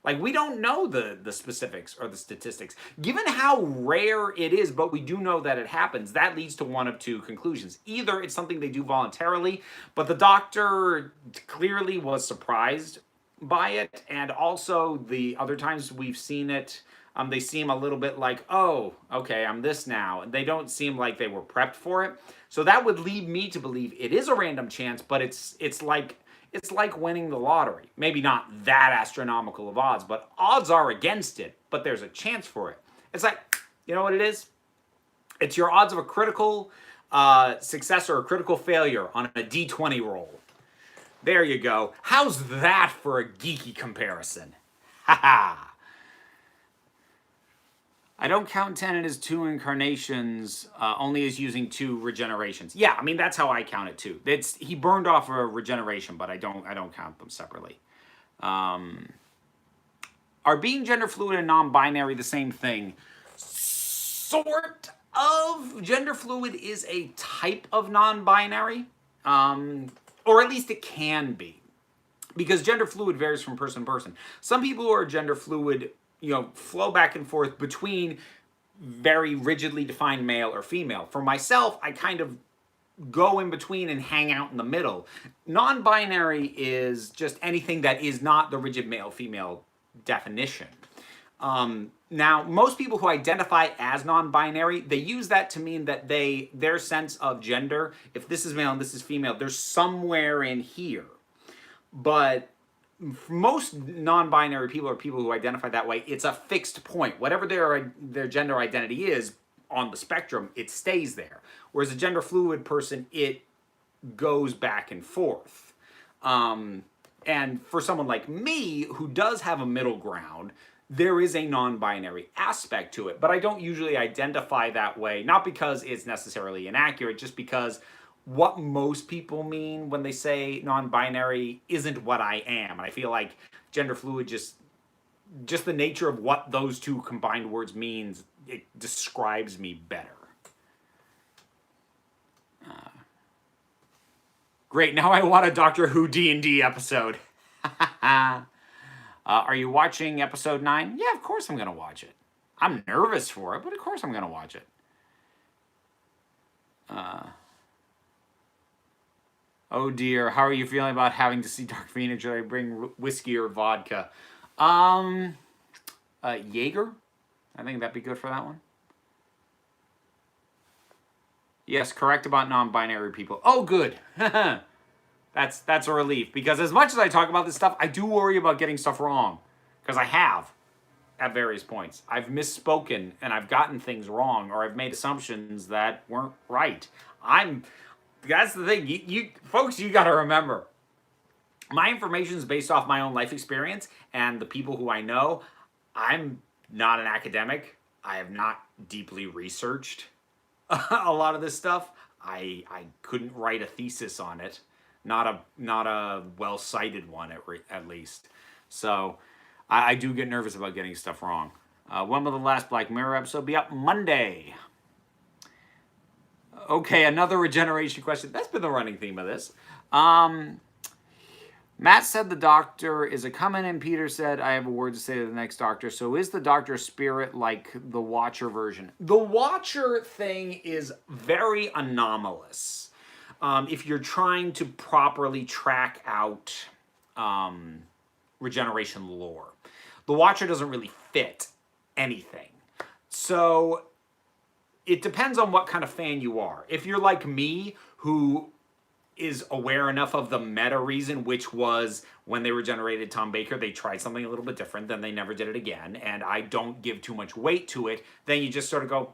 Like, we don't know the specifics or the statistics. Given how rare it is, but we do know that it happens, that leads to one of two conclusions. Either it's something they do voluntarily, but the doctor clearly was surprised by it, and also the other times we've seen it, they seem a little bit like, oh, okay, I'm this now. They don't seem like they were prepped for it. So that would lead me to believe it is a random chance, but it's like winning the lottery. Maybe not that astronomical of odds, but odds are against it, but there's a chance for it. It's like, you know what it is? It's your odds of a critical success or a critical failure on a D20 roll. There you go. How's that for a geeky comparison? Ha ha! I don't count Tenet as 2 incarnations, only as using 2 regenerations. Yeah, I mean, that's how I count it too. He burned off a regeneration, but I don't count them separately. Are being gender fluid and non-binary the same thing? Sort of. Gender fluid is a type of non-binary, or at least it can be, because gender fluid varies from person to person. Some people who are gender fluid, you know, flow back and forth between very rigidly defined male or female. For myself, I kind of go in between and hang out in the middle. Non-binary is just anything that is not the rigid male-female definition. Now, most people who identify as non-binary, they use that to mean that their sense of gender, if this is male and this is female, they're somewhere in here. But most non-binary people are people who identify that way. It's a fixed point. Whatever their gender identity is on the spectrum, it stays there. Whereas a gender fluid person, it goes back and forth. And for someone like me, who does have a middle ground, there is a non-binary aspect to it. But I don't usually identify that way, not because it's necessarily inaccurate, just because what most people mean when they say non-binary isn't what I am. And I feel like gender fluid, just the nature of what those two combined words means, it describes me better. Great, now I want a Doctor Who D&D episode. Are you watching episode 9? Yeah, of course I'm going to watch it. I'm nervous for it, but of course I'm going to watch it. Oh dear, how are you feeling about having to see Dark Phoenix? Should I bring whiskey or vodka? Jaeger? I think that'd be good for that one. Yes, correct about non-binary people. Oh, good. That's a relief, because as much as I talk about this stuff, I do worry about getting stuff wrong, because I have at various points. I've misspoken and I've gotten things wrong, or I've made assumptions that weren't right. That's the thing. You folks, you got to remember, my information is based off my own life experience and the people who I know. I'm not an academic. I have not deeply researched a lot of this stuff. I couldn't write a thesis on it. Not a well-cited one, at least. So I do get nervous about getting stuff wrong. When will the last Black Mirror episode be up? Monday. Okay, another regeneration question. That's been the running theme of this. Matt said the doctor is a coming, and Peter said, I have a word to say to the next doctor. So is the doctor spirit like the Watcher version? The Watcher thing is very anomalous. If you're trying to properly track out regeneration lore, the Watcher doesn't really fit anything. So it depends on what kind of fan you are. If you're like me, who is aware enough of the meta reason, which was when they regenerated Tom Baker, they tried something a little bit different, then they never did it again, and I don't give too much weight to it, then you just sort of go,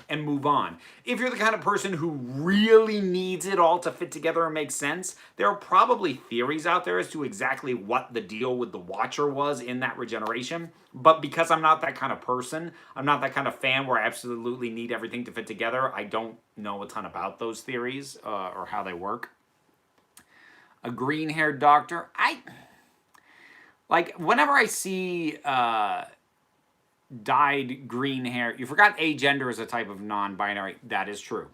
and move on. If you're the kind of person who really needs it all to fit together and make sense, there are probably theories out there as to exactly what the deal with the Watcher was in that regeneration, but because I'm not that kind of person, I'm not that kind of fan where I absolutely need everything to fit together, I don't know a ton about those theories or how they work. A green-haired doctor. Whenever I see dyed green hair, you forgot agender is a type of non-binary. That is true.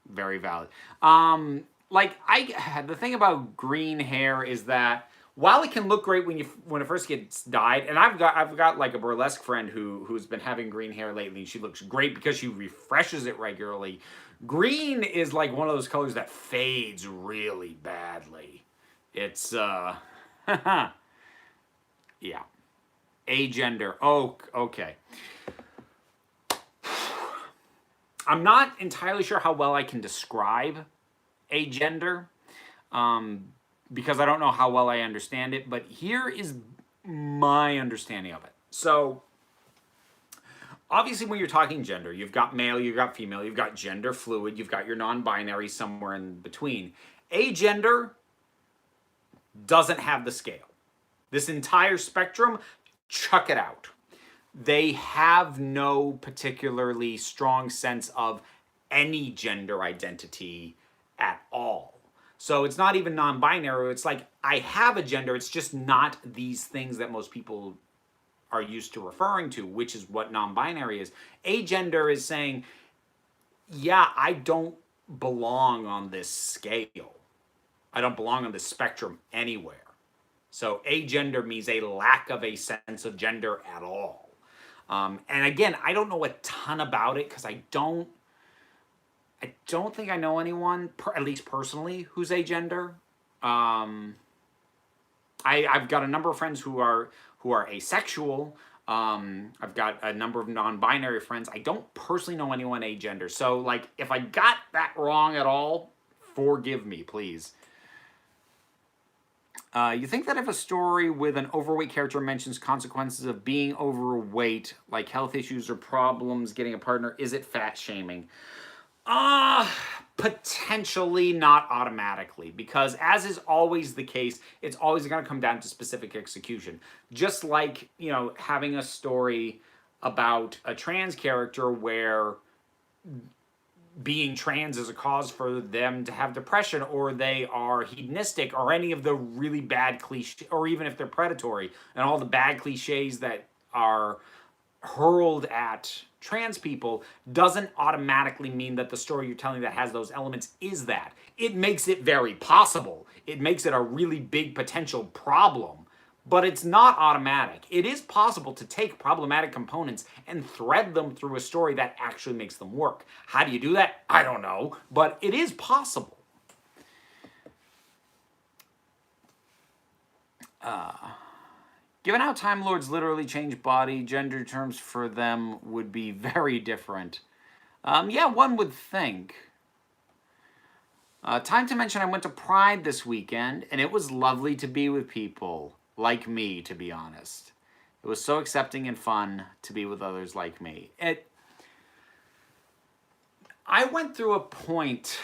Very valid. The thing about green hair is that while it can look great when it first gets dyed, and I've got like a burlesque friend who's been having green hair lately, and she looks great because she refreshes it regularly. Green is like one of those colors that fades really badly. It's yeah. Agender. Oh, okay. I'm not entirely sure how well I can describe agender, because I don't know how well I understand it, but here is my understanding of it. So, obviously when you're talking gender, you've got male, you've got female, you've got gender fluid, you've got your non-binary somewhere in between. Agender doesn't have the scale. This entire spectrum, chuck it out. They have no particularly strong sense of any gender identity at all. So it's not even non-binary. It's like, I have a gender, it's just not these things that most people are used to referring to, which is what non-binary is. Agender is saying, yeah, I don't belong on this scale. I don't belong on this spectrum anywhere. So agender means a lack of a sense of gender at all. And again, I don't know a ton about it because I don't think I know anyone, at least personally, who's agender. I've got a number of friends who are asexual. I've got a number of non-binary friends. I don't personally know anyone agender. So, like, if I got that wrong at all, forgive me, please. You think that if a story with an overweight character mentions consequences of being overweight, like health issues or problems getting a partner, is it fat shaming? Potentially, not automatically, because as is always the case, it's always going to come down to specific execution. Just like, having a story about a trans character where being trans is a cause for them to have depression, or they are hedonistic, or any of the really bad cliches, or even if they're predatory, and all the bad cliches that are hurled at trans people, doesn't automatically mean that the story you're telling that has those elements is that. It makes it very possible. It makes it a really big potential problem. But it's not automatic. It is possible to take problematic components and thread them through a story that actually makes them work. How do you do that? I don't know, but it is possible. Given how Time Lords literally change body, gender terms for them would be very different. Yeah, one would think. Time to mention I went to Pride this weekend, and it was lovely to be with people like me, to be honest. It was so accepting and fun to be with others like me. I went through a point,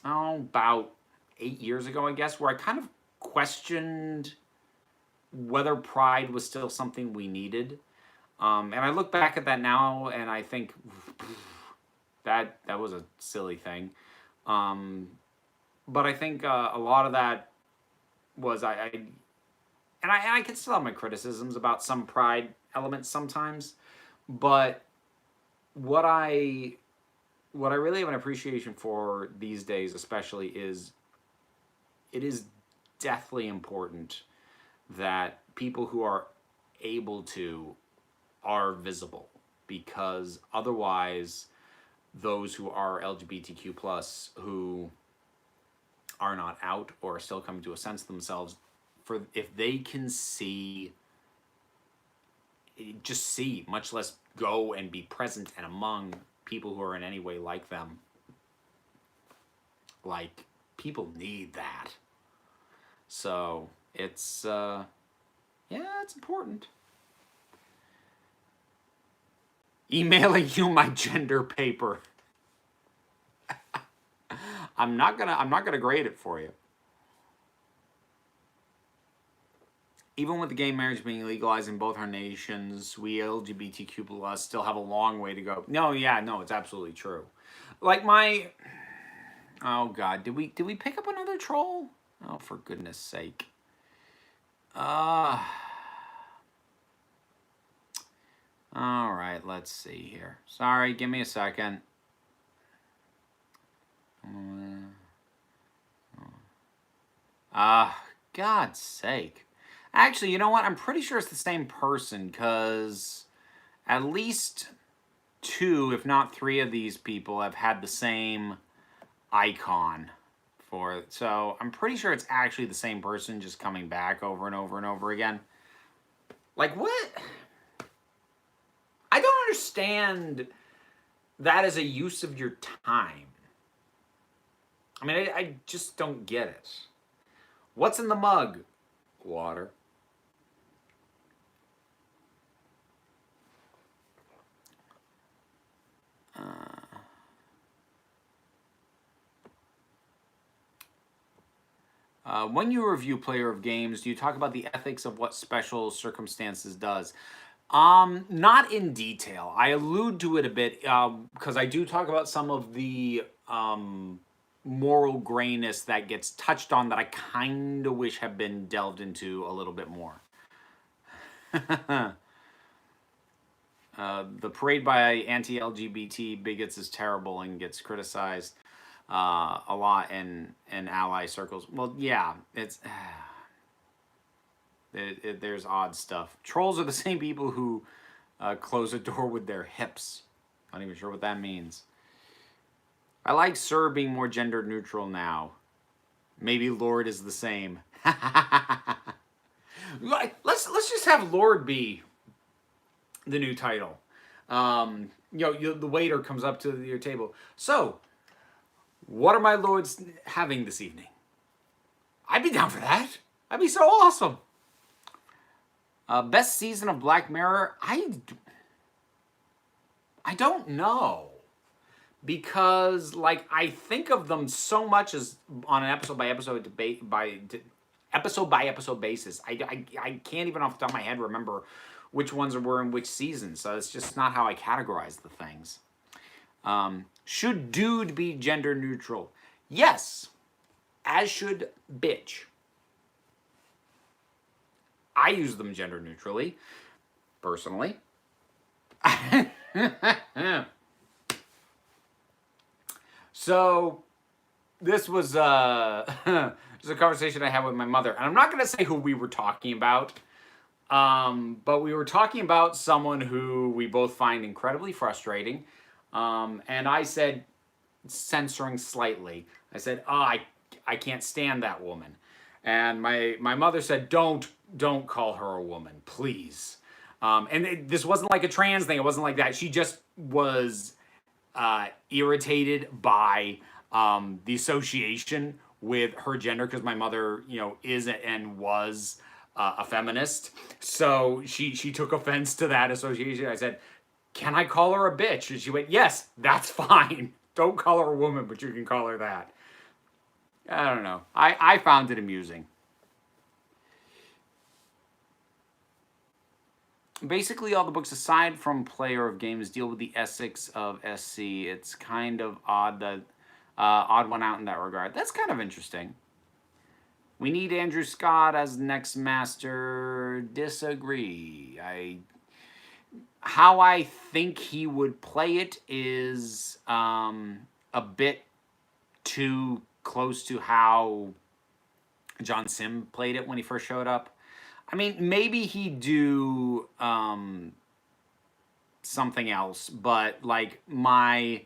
about 8 years ago, I guess, where I kind of questioned whether Pride was still something we needed. And I look back at that now, and I think that was a silly thing. But I think a lot of that was I can still have my criticisms about some Pride elements sometimes. But what I really have an appreciation for these days, especially, is it is deathly important that people who are able to are visible, because otherwise those who are LGBTQ plus who are not out or are still coming to a sense of themselves, for if they can see, just see, much less go and be present and among people who are in any way like them, like, people need that. So it's yeah, it's important. Emailing you my gender paper. I'm not gonna grade it for you. Even with the gay marriage being legalized in both our nations, we LGBTQ plus still have a long way to go. No, yeah, no, it's absolutely true. Like my, oh God, did we pick up another troll? Oh, for goodness sake. All right, let's see here. Sorry, give me a second. God's sake. Actually, you know what? I'm pretty sure it's the same person, because at least 2, if not 3 of these people have had the same icon for it. So I'm pretty sure it's actually the same person just coming back over and over and over again. Like, what? I don't understand that as a use of your time. I mean, I just don't get it. What's in the mug? Water. When you review Player of Games, do you talk about the ethics of what Special Circumstances does? Not in detail. I allude to it a bit, because I do talk about some of the moral grayness that gets touched on that I kind of wish had been delved into a little bit more. The parade by anti-LGBT bigots is terrible and gets criticized a lot in ally circles. Well, yeah, it's there's odd stuff. Trolls are the same people who close a door with their hips. Not even sure what that means. I like Sir being more gender neutral now. Maybe Lord is the same. Let's just have Lord be the new title. The waiter comes up to your table. So, what are my lords having this evening? I'd be down for that. That'd be so awesome. Best season of Black Mirror? I don't know. Because, like, I think of them so much as on an episode by episode basis. I can't even off the top of my head remember which ones were in which season. So it's just not how I categorize the things. Should dude be gender neutral? Yes. As should bitch. I use them gender neutrally, personally. So, this was a conversation I had with my mother. And I'm not going to say who we were talking about. But we were talking about someone who we both find incredibly frustrating. And I said, censoring slightly, I said, I can't stand that woman. And my mother said, don't call her a woman, please. And this wasn't like a trans thing. It wasn't like that. She just was irritated by the association with her gender, because my mother, is and was a feminist. So she took offense to that association. I said, can I call her a bitch? And she went, yes, that's fine. Don't call her a woman, but you can call her that. I don't know. I found it amusing. Basically, all the books aside from Player of Games deal with the ethics of SC. It's kind of odd that odd one out in that regard. That's kind of interesting. We need Andrew Scott as next master. Disagree. how I think he would play it is a bit too close to how John Sim played it when he first showed up. I mean, maybe he'd do something else, but like my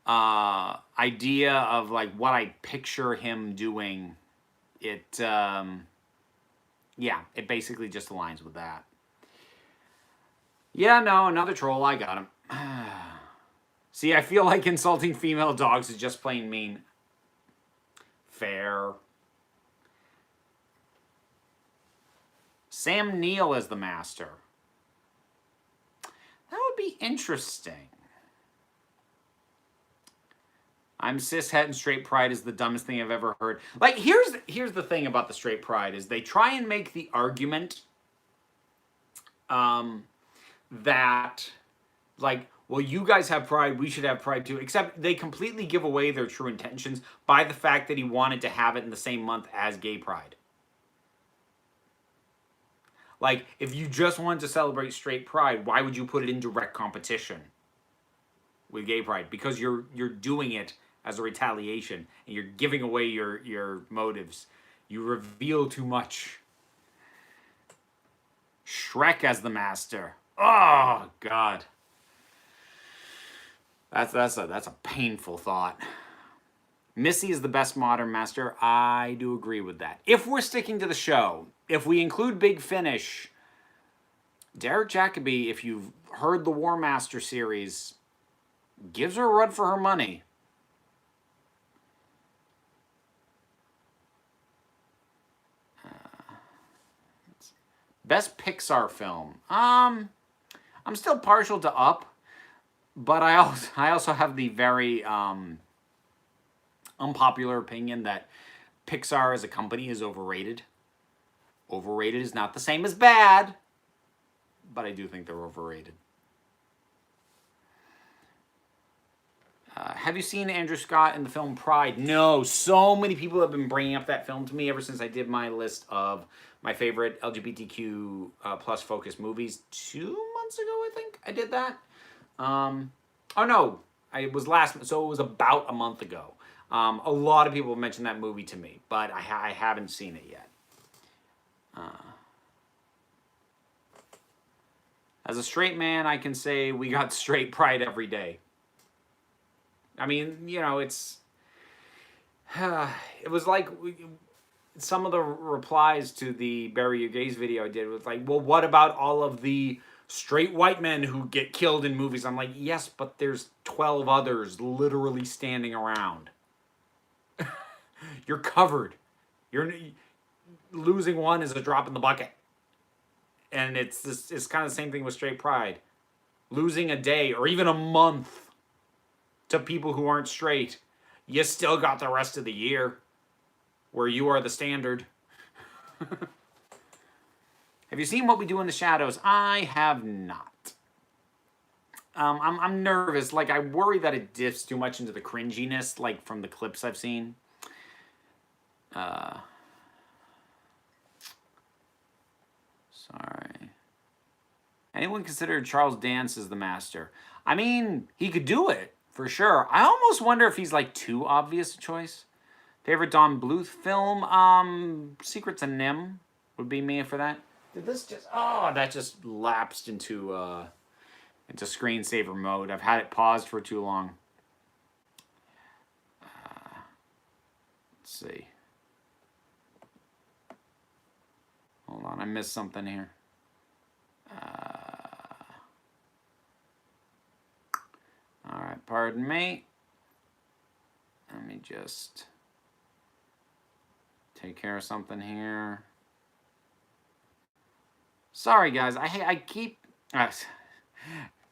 idea of like what I picture him doing, it yeah, it basically just aligns with that. Yeah, no, another troll. I got him. See, I feel like insulting female dogs is just plain mean. Fair. Sam Neill as the master. That would be interesting. I'm cishet and straight pride is the dumbest thing I've ever heard. Like, here's the thing about the straight pride is they try and make the argument that, like, well, you guys have pride, we should have pride too. Except they completely give away their true intentions by the fact that he wanted to have it in the same month as gay pride. Like, if you just wanted to celebrate straight pride, why would you put it in direct competition with gay pride? Because you're doing it as a retaliation and you're giving away your motives. You reveal too much. Shrek as the master. Oh God. That's a painful thought. Missy is the best modern master. I do agree with that. If we're sticking to the show, if we include Big Finish, Derek Jacobi, if you've heard the War Master series, gives her a run for her money. Best Pixar film. I'm still partial to Up, but I also have the very unpopular opinion that Pixar as a company is overrated. Overrated is not the same as bad, but I do think they're overrated. Have you seen Andrew Scott in the film Pride? No. So many people have been bringing up that film to me ever since I did my list of my favorite LGBTQ plus focused movies 2 months ago. I think I did that. Oh no, it was so it was about a month ago. A lot of people have mentioned that movie to me, but I haven't seen it yet. As a straight man, I can say we got straight pride every day. I mean, you know, it was like some of the replies to the Bury Your Gays video I did was like, well, what about all of the straight white men who get killed in movies? I'm like, yes, but there's 12 others literally standing around. You're covered. Losing one is a drop in the bucket. And it's kind of the same thing with straight pride. Losing a day or even a month to people who aren't straight, you still got the rest of the year where you are the standard. Have you seen What We Do in the Shadows? I have not. I'm nervous. Like, I worry that it dips too much into the cringiness, like from the clips I've seen. Sorry. Anyone consider Charles Dance as the master? I mean, he could do it. For sure. I almost wonder if he's like too obvious a choice. Favorite Don Bluth film? Secrets of Nim would be me for that. Did this just... Oh, that just lapsed into screensaver mode. I've had it paused for too long. Let's see. Hold on, I missed something here. All right, pardon me. Let me just take care of something here. Sorry, guys. I keep...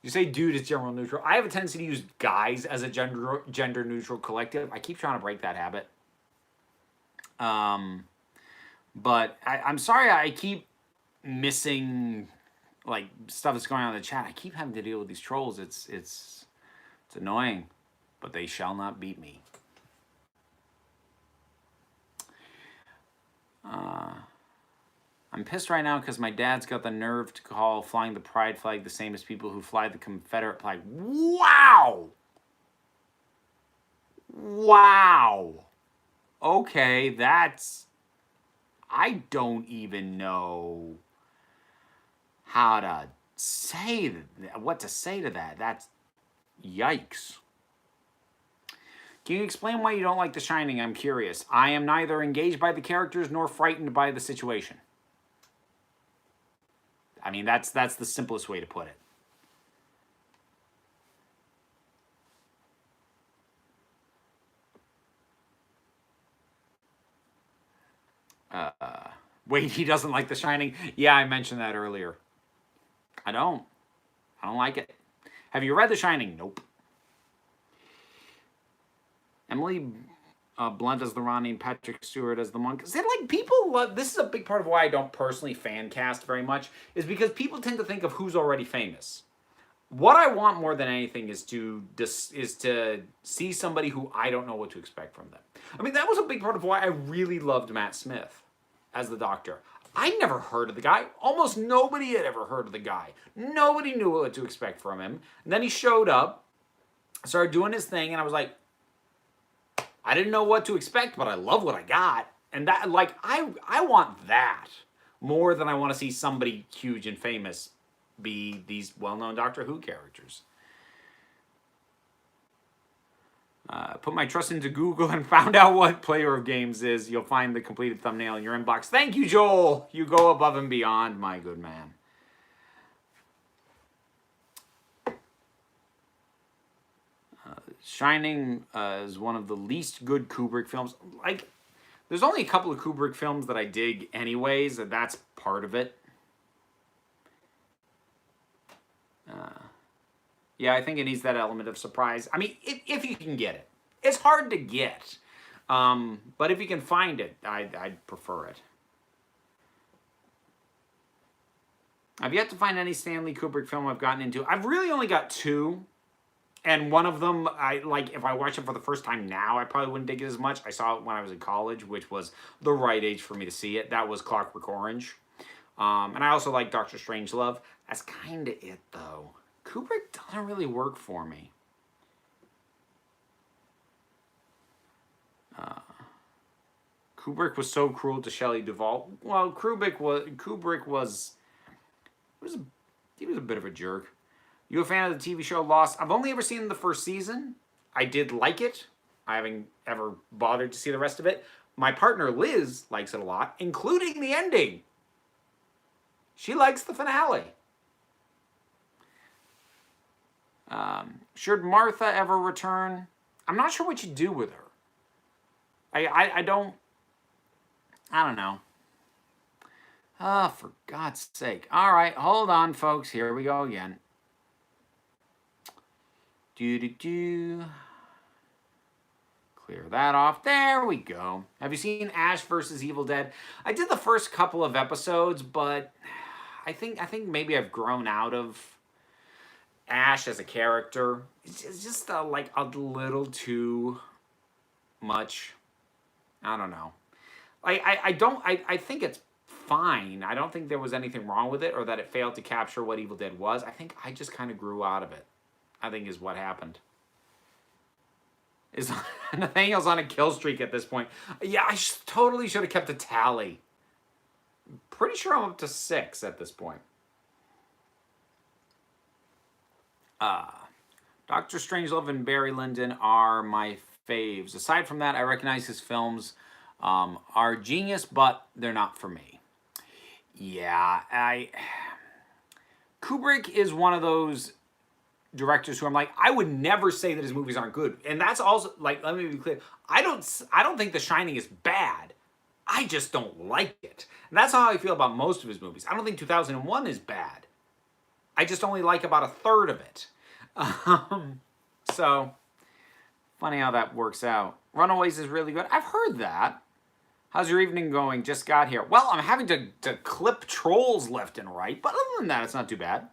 you say dude is gender neutral. I have a tendency to use guys as a gender neutral collective. I keep trying to break that habit. But I'm sorry I keep missing like stuff that's going on in the chat. I keep having to deal with these trolls. It's annoying, but they shall not beat me. I'm pissed right now because my dad's got the nerve to call flying the pride flag the same as people who fly the Confederate flag. Wow! Wow! Okay, that's... I don't even know how to say what to say to that. That's yikes. Can you explain why you don't like The Shining? I'm curious. I am neither engaged by the characters nor frightened by the situation. I mean, that's the simplest way to put it. Wait, he doesn't like The Shining? Yeah, I mentioned that earlier. I don't like it. Have you read The Shining? Nope. Emily Blunt as the Ronnie and Patrick Stewart as the monk. Is it like people love... This is a big part of why I don't personally fan cast very much, is because people tend to think of who's already famous. What I want more than anything is to see somebody who I don't know what to expect from them. I mean, that was a big part of why I really loved Matt Smith as the Doctor. I never heard of the guy. Almost nobody had ever heard of the guy. Nobody knew what to expect from him. And then he showed up, started doing his thing, and I was like, I didn't know what to expect, but I love what I got. And that, like, I want that more than I want to see somebody huge and famous be these well-known Doctor Who characters. Put my trust into Google and found out what Player of Games is. You'll find the completed thumbnail in your inbox. Thank you, Joel. You go above and beyond, my good man. Shining is one of the least good Kubrick films. Like, there's only a couple of Kubrick films that I dig anyways, and that's part of it. Yeah, I think it needs that element of surprise. I mean, if you can get it. It's hard to get. But if you can find it, I'd prefer it. I've yet to find any Stanley Kubrick film I've gotten into. I've really only got two. And one of them, if I watch it for the first time now, I probably wouldn't dig it as much. I saw it when I was in college, which was the right age for me to see it. That was Clockwork Orange. And I also like Doctor Strangelove. That's kind of it, though. Kubrick doesn't really work for me. Kubrick was so cruel to Shelley Duvall. Well, Kubrick was he was a bit of a jerk. You a fan of the TV show Lost? I've only ever seen the first season. I did like it. I haven't ever bothered to see the rest of it. My partner Liz likes it a lot, including the ending. She likes the finale. Should Martha ever return? I'm not sure what you do with her. I don't know. For God's sake. All right, hold on, folks. Here we go again. Clear that off. There we go. Have you seen Ash versus Evil Dead? I did the first couple of episodes, but I think maybe I've grown out of Ash as a character. It's just like a little too much. I don't know. I think it's fine. I don't think there was anything wrong with it or that it failed to capture what Evil Dead was. I think I just kind of grew out of it. I think is what happened. Nathaniel's on a kill streak at this point. Yeah, I totally should have kept a tally. Pretty sure I'm up to 6 at this point. Dr. Strangelove and Barry Lyndon are my faves. Aside from that, I recognize his films are genius, but they're not for me. Yeah, Kubrick is one of those directors who I'm like, I would never say that his movies aren't good. And that's also, like, let me be clear. I don't think The Shining is bad. I just don't like it. And that's how I feel about most of his movies. I don't think 2001 is bad. I just only like about a third of it. So, funny how that works out. Runaways is really good. I've heard that. How's your evening going? Just got here. Well, I'm having to clip trolls left and right. But other than that, it's not too bad.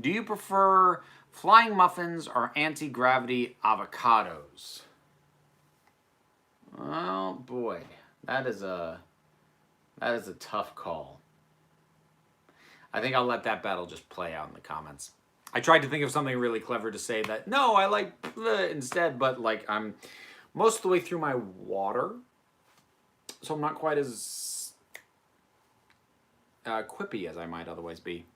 Do you prefer flying muffins or anti-gravity avocados? Oh, boy. That is a tough call. I think I'll let that battle just play out in the comments. I tried to think of something really clever to say that no, I like instead, but like I'm most of the way through my water, so I'm not quite as quippy as I might otherwise be.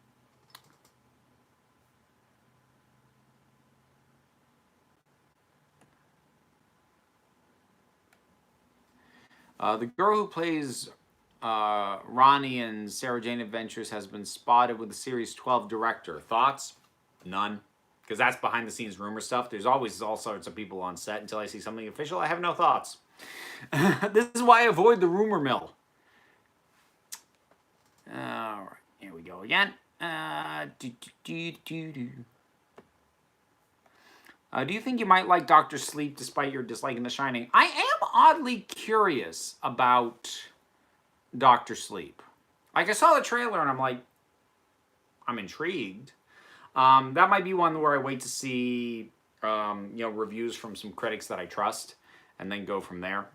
The girl who plays Ronnie in Sarah Jane Adventures has been spotted with the series 12 director. Thoughts? None. Because that's behind the scenes rumor stuff. There's always all sorts of people on set. Until I see something official, I have no thoughts. This is why I avoid the rumor mill. All right, here we go again. Do you think you might like Dr. Sleep despite your dislike in The Shining? I am oddly curious about Dr. Sleep. Like, I saw the trailer and I'm like, I'm intrigued. That might be one where I wait to see, reviews from some critics that I trust and then go from there.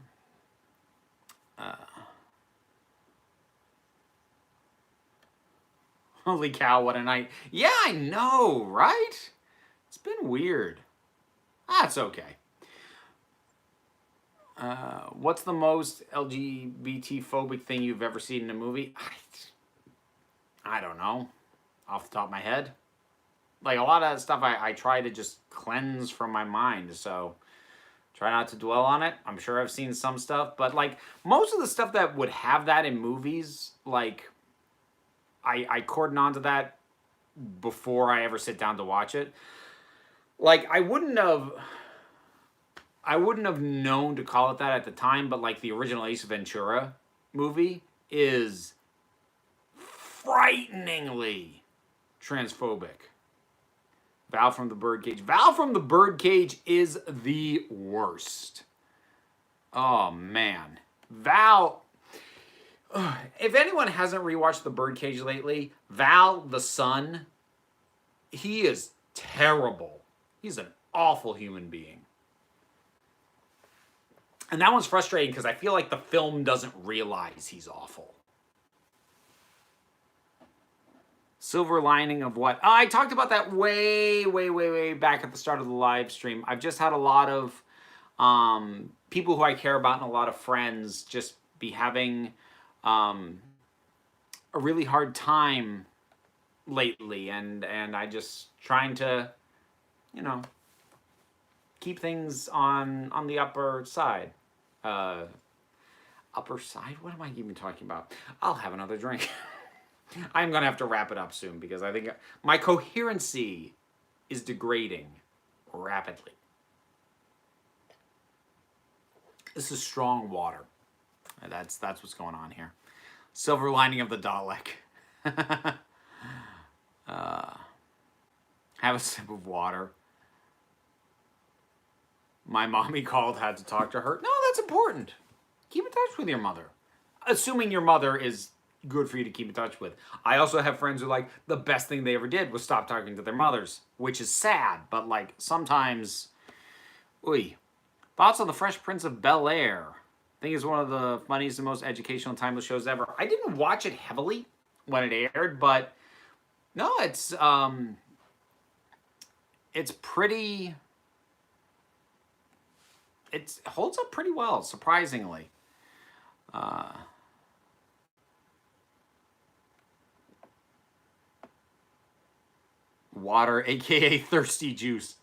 Holy cow, what a night. Yeah, I know, right? It's been weird. That's okay. What's the most LGBT phobic thing you've ever seen in a movie? I don't know. Off the top of my head. Like, a lot of that stuff I try to just cleanse from my mind, so try not to dwell on it. I'm sure I've seen some stuff, but like most of the stuff that would have that in movies, like I cordon onto that before I ever sit down to watch it. Like I wouldn't have known to call it that at the time, but like the original Ace Ventura movie is frighteningly transphobic. Val from the Birdcage. Val from the Birdcage is the worst. Oh, man. Val... If anyone hasn't rewatched The Birdcage lately, Val, the son, he is terrible. He's an awful human being. And that one's frustrating because I feel like the film doesn't realize he's awful. Silver lining of what? I talked about that way back at the start of the live stream. I've just had a lot of people who I care about and a lot of friends just be having a really hard time lately, and I just trying to, keep things on the upper side. Upper side? What am I even talking about? I'll have another drink. I'm going to have to wrap it up soon because I think my coherency is degrading rapidly. This is strong water. That's what's going on here. Silver lining of the Dalek. Have a sip of water. My mommy called, had to talk to her. No, that's important. Keep in touch with your mother. Assuming your mother is good for you to keep in touch with. I also have friends who like the best thing they ever did was stop talking to their mothers, which is sad, but like sometimes, Thoughts on the Fresh Prince of Bel-Air? I think it's one of the funniest and most educational and timeless shows ever. I didn't watch it heavily when it aired, but no, it's pretty, it holds up pretty well, surprisingly. Water, aka thirsty juice.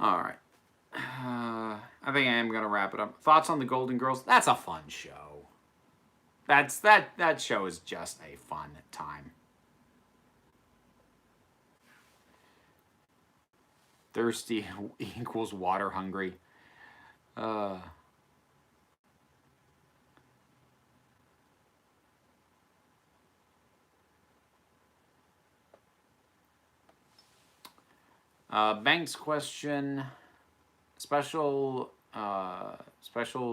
All right. I think I am gonna wrap it up. Thoughts on the Golden Girls? That's a fun show. That show is just a fun time. Thirsty equals water hungry. Banks question: special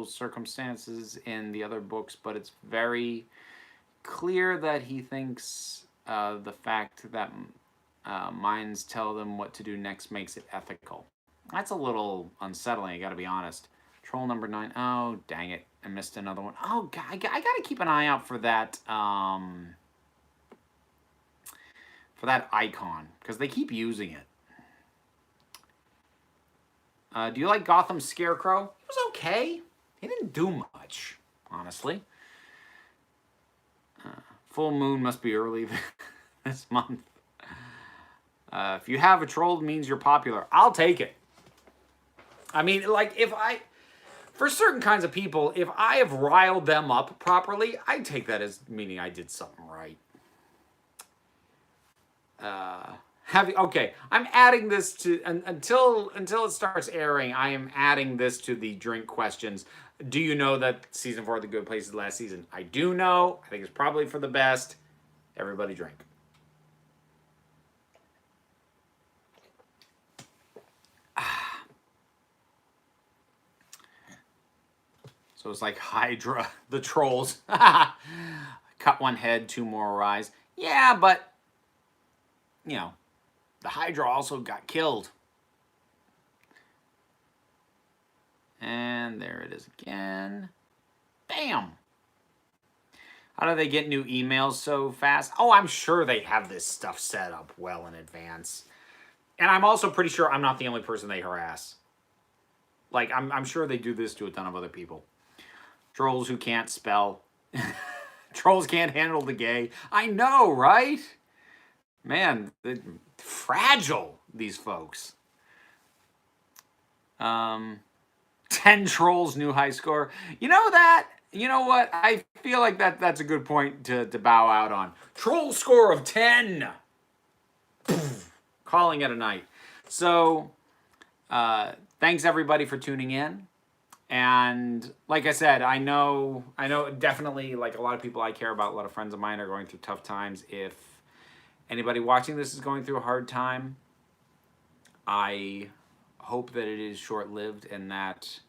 circumstances in the other books, but it's very clear that he thinks the fact that minds tell them what to do next makes it ethical. That's a little unsettling, I gotta be honest. Troll number 9. Oh, dang it. I missed another one. Oh, God, I gotta keep an eye out for that icon, because they keep using it. Do you like Gotham Scarecrow? It was okay. He didn't do much, honestly. Full moon must be early this month. If you have a troll, it means you're popular. I'll take it. I mean, like, for certain kinds of people, if I have riled them up properly, I take that as meaning I did something right. Okay, I'm adding this to, until it starts airing, I am adding this to the drink questions. Do you know that season 4 of The Good Place is last season? I do know. I think it's probably for the best. Everybody drink. So it's like Hydra, the trolls. Cut one head, 2 more arise. Yeah, but, you know, the Hydra also got killed. And there it is again. Bam! How do they get new emails so fast? Oh, I'm sure they have this stuff set up well in advance. And I'm also pretty sure I'm not the only person they harass. Like, I'm sure they do this to a ton of other people. Trolls who can't spell. Trolls can't handle the gay. I know, right? Man, they're fragile, these folks. 10 trolls, new high score. You know that? You know what? I feel like that's a good point to bow out on. Troll score of 10. Calling it a night. So, thanks everybody for tuning in. And like I said, I know definitely, like, a lot of people I care about, a lot of friends of mine are going through tough times. If anybody watching this is going through a hard time, I hope that it is short-lived and that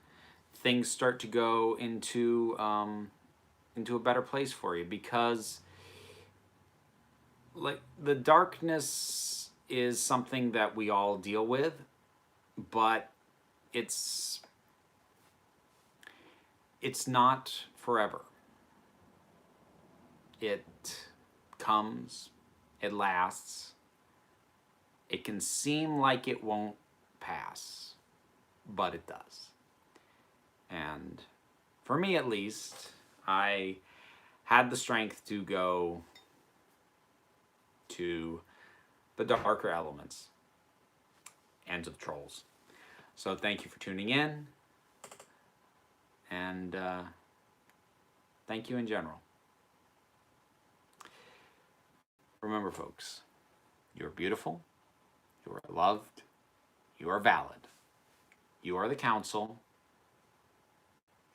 things start to go into a better place for you, because, like, the darkness is something that we all deal with, but it's not forever. It comes, it lasts. It can seem like it won't pass, but it does. And for me, at least, I had the strength to go to the darker elements and to the trolls. So thank you for tuning in. And thank you in general. Remember, folks, you're beautiful, you are loved, you are valid, you are the council.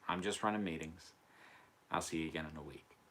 I'm just running meetings. I'll see you again in a week.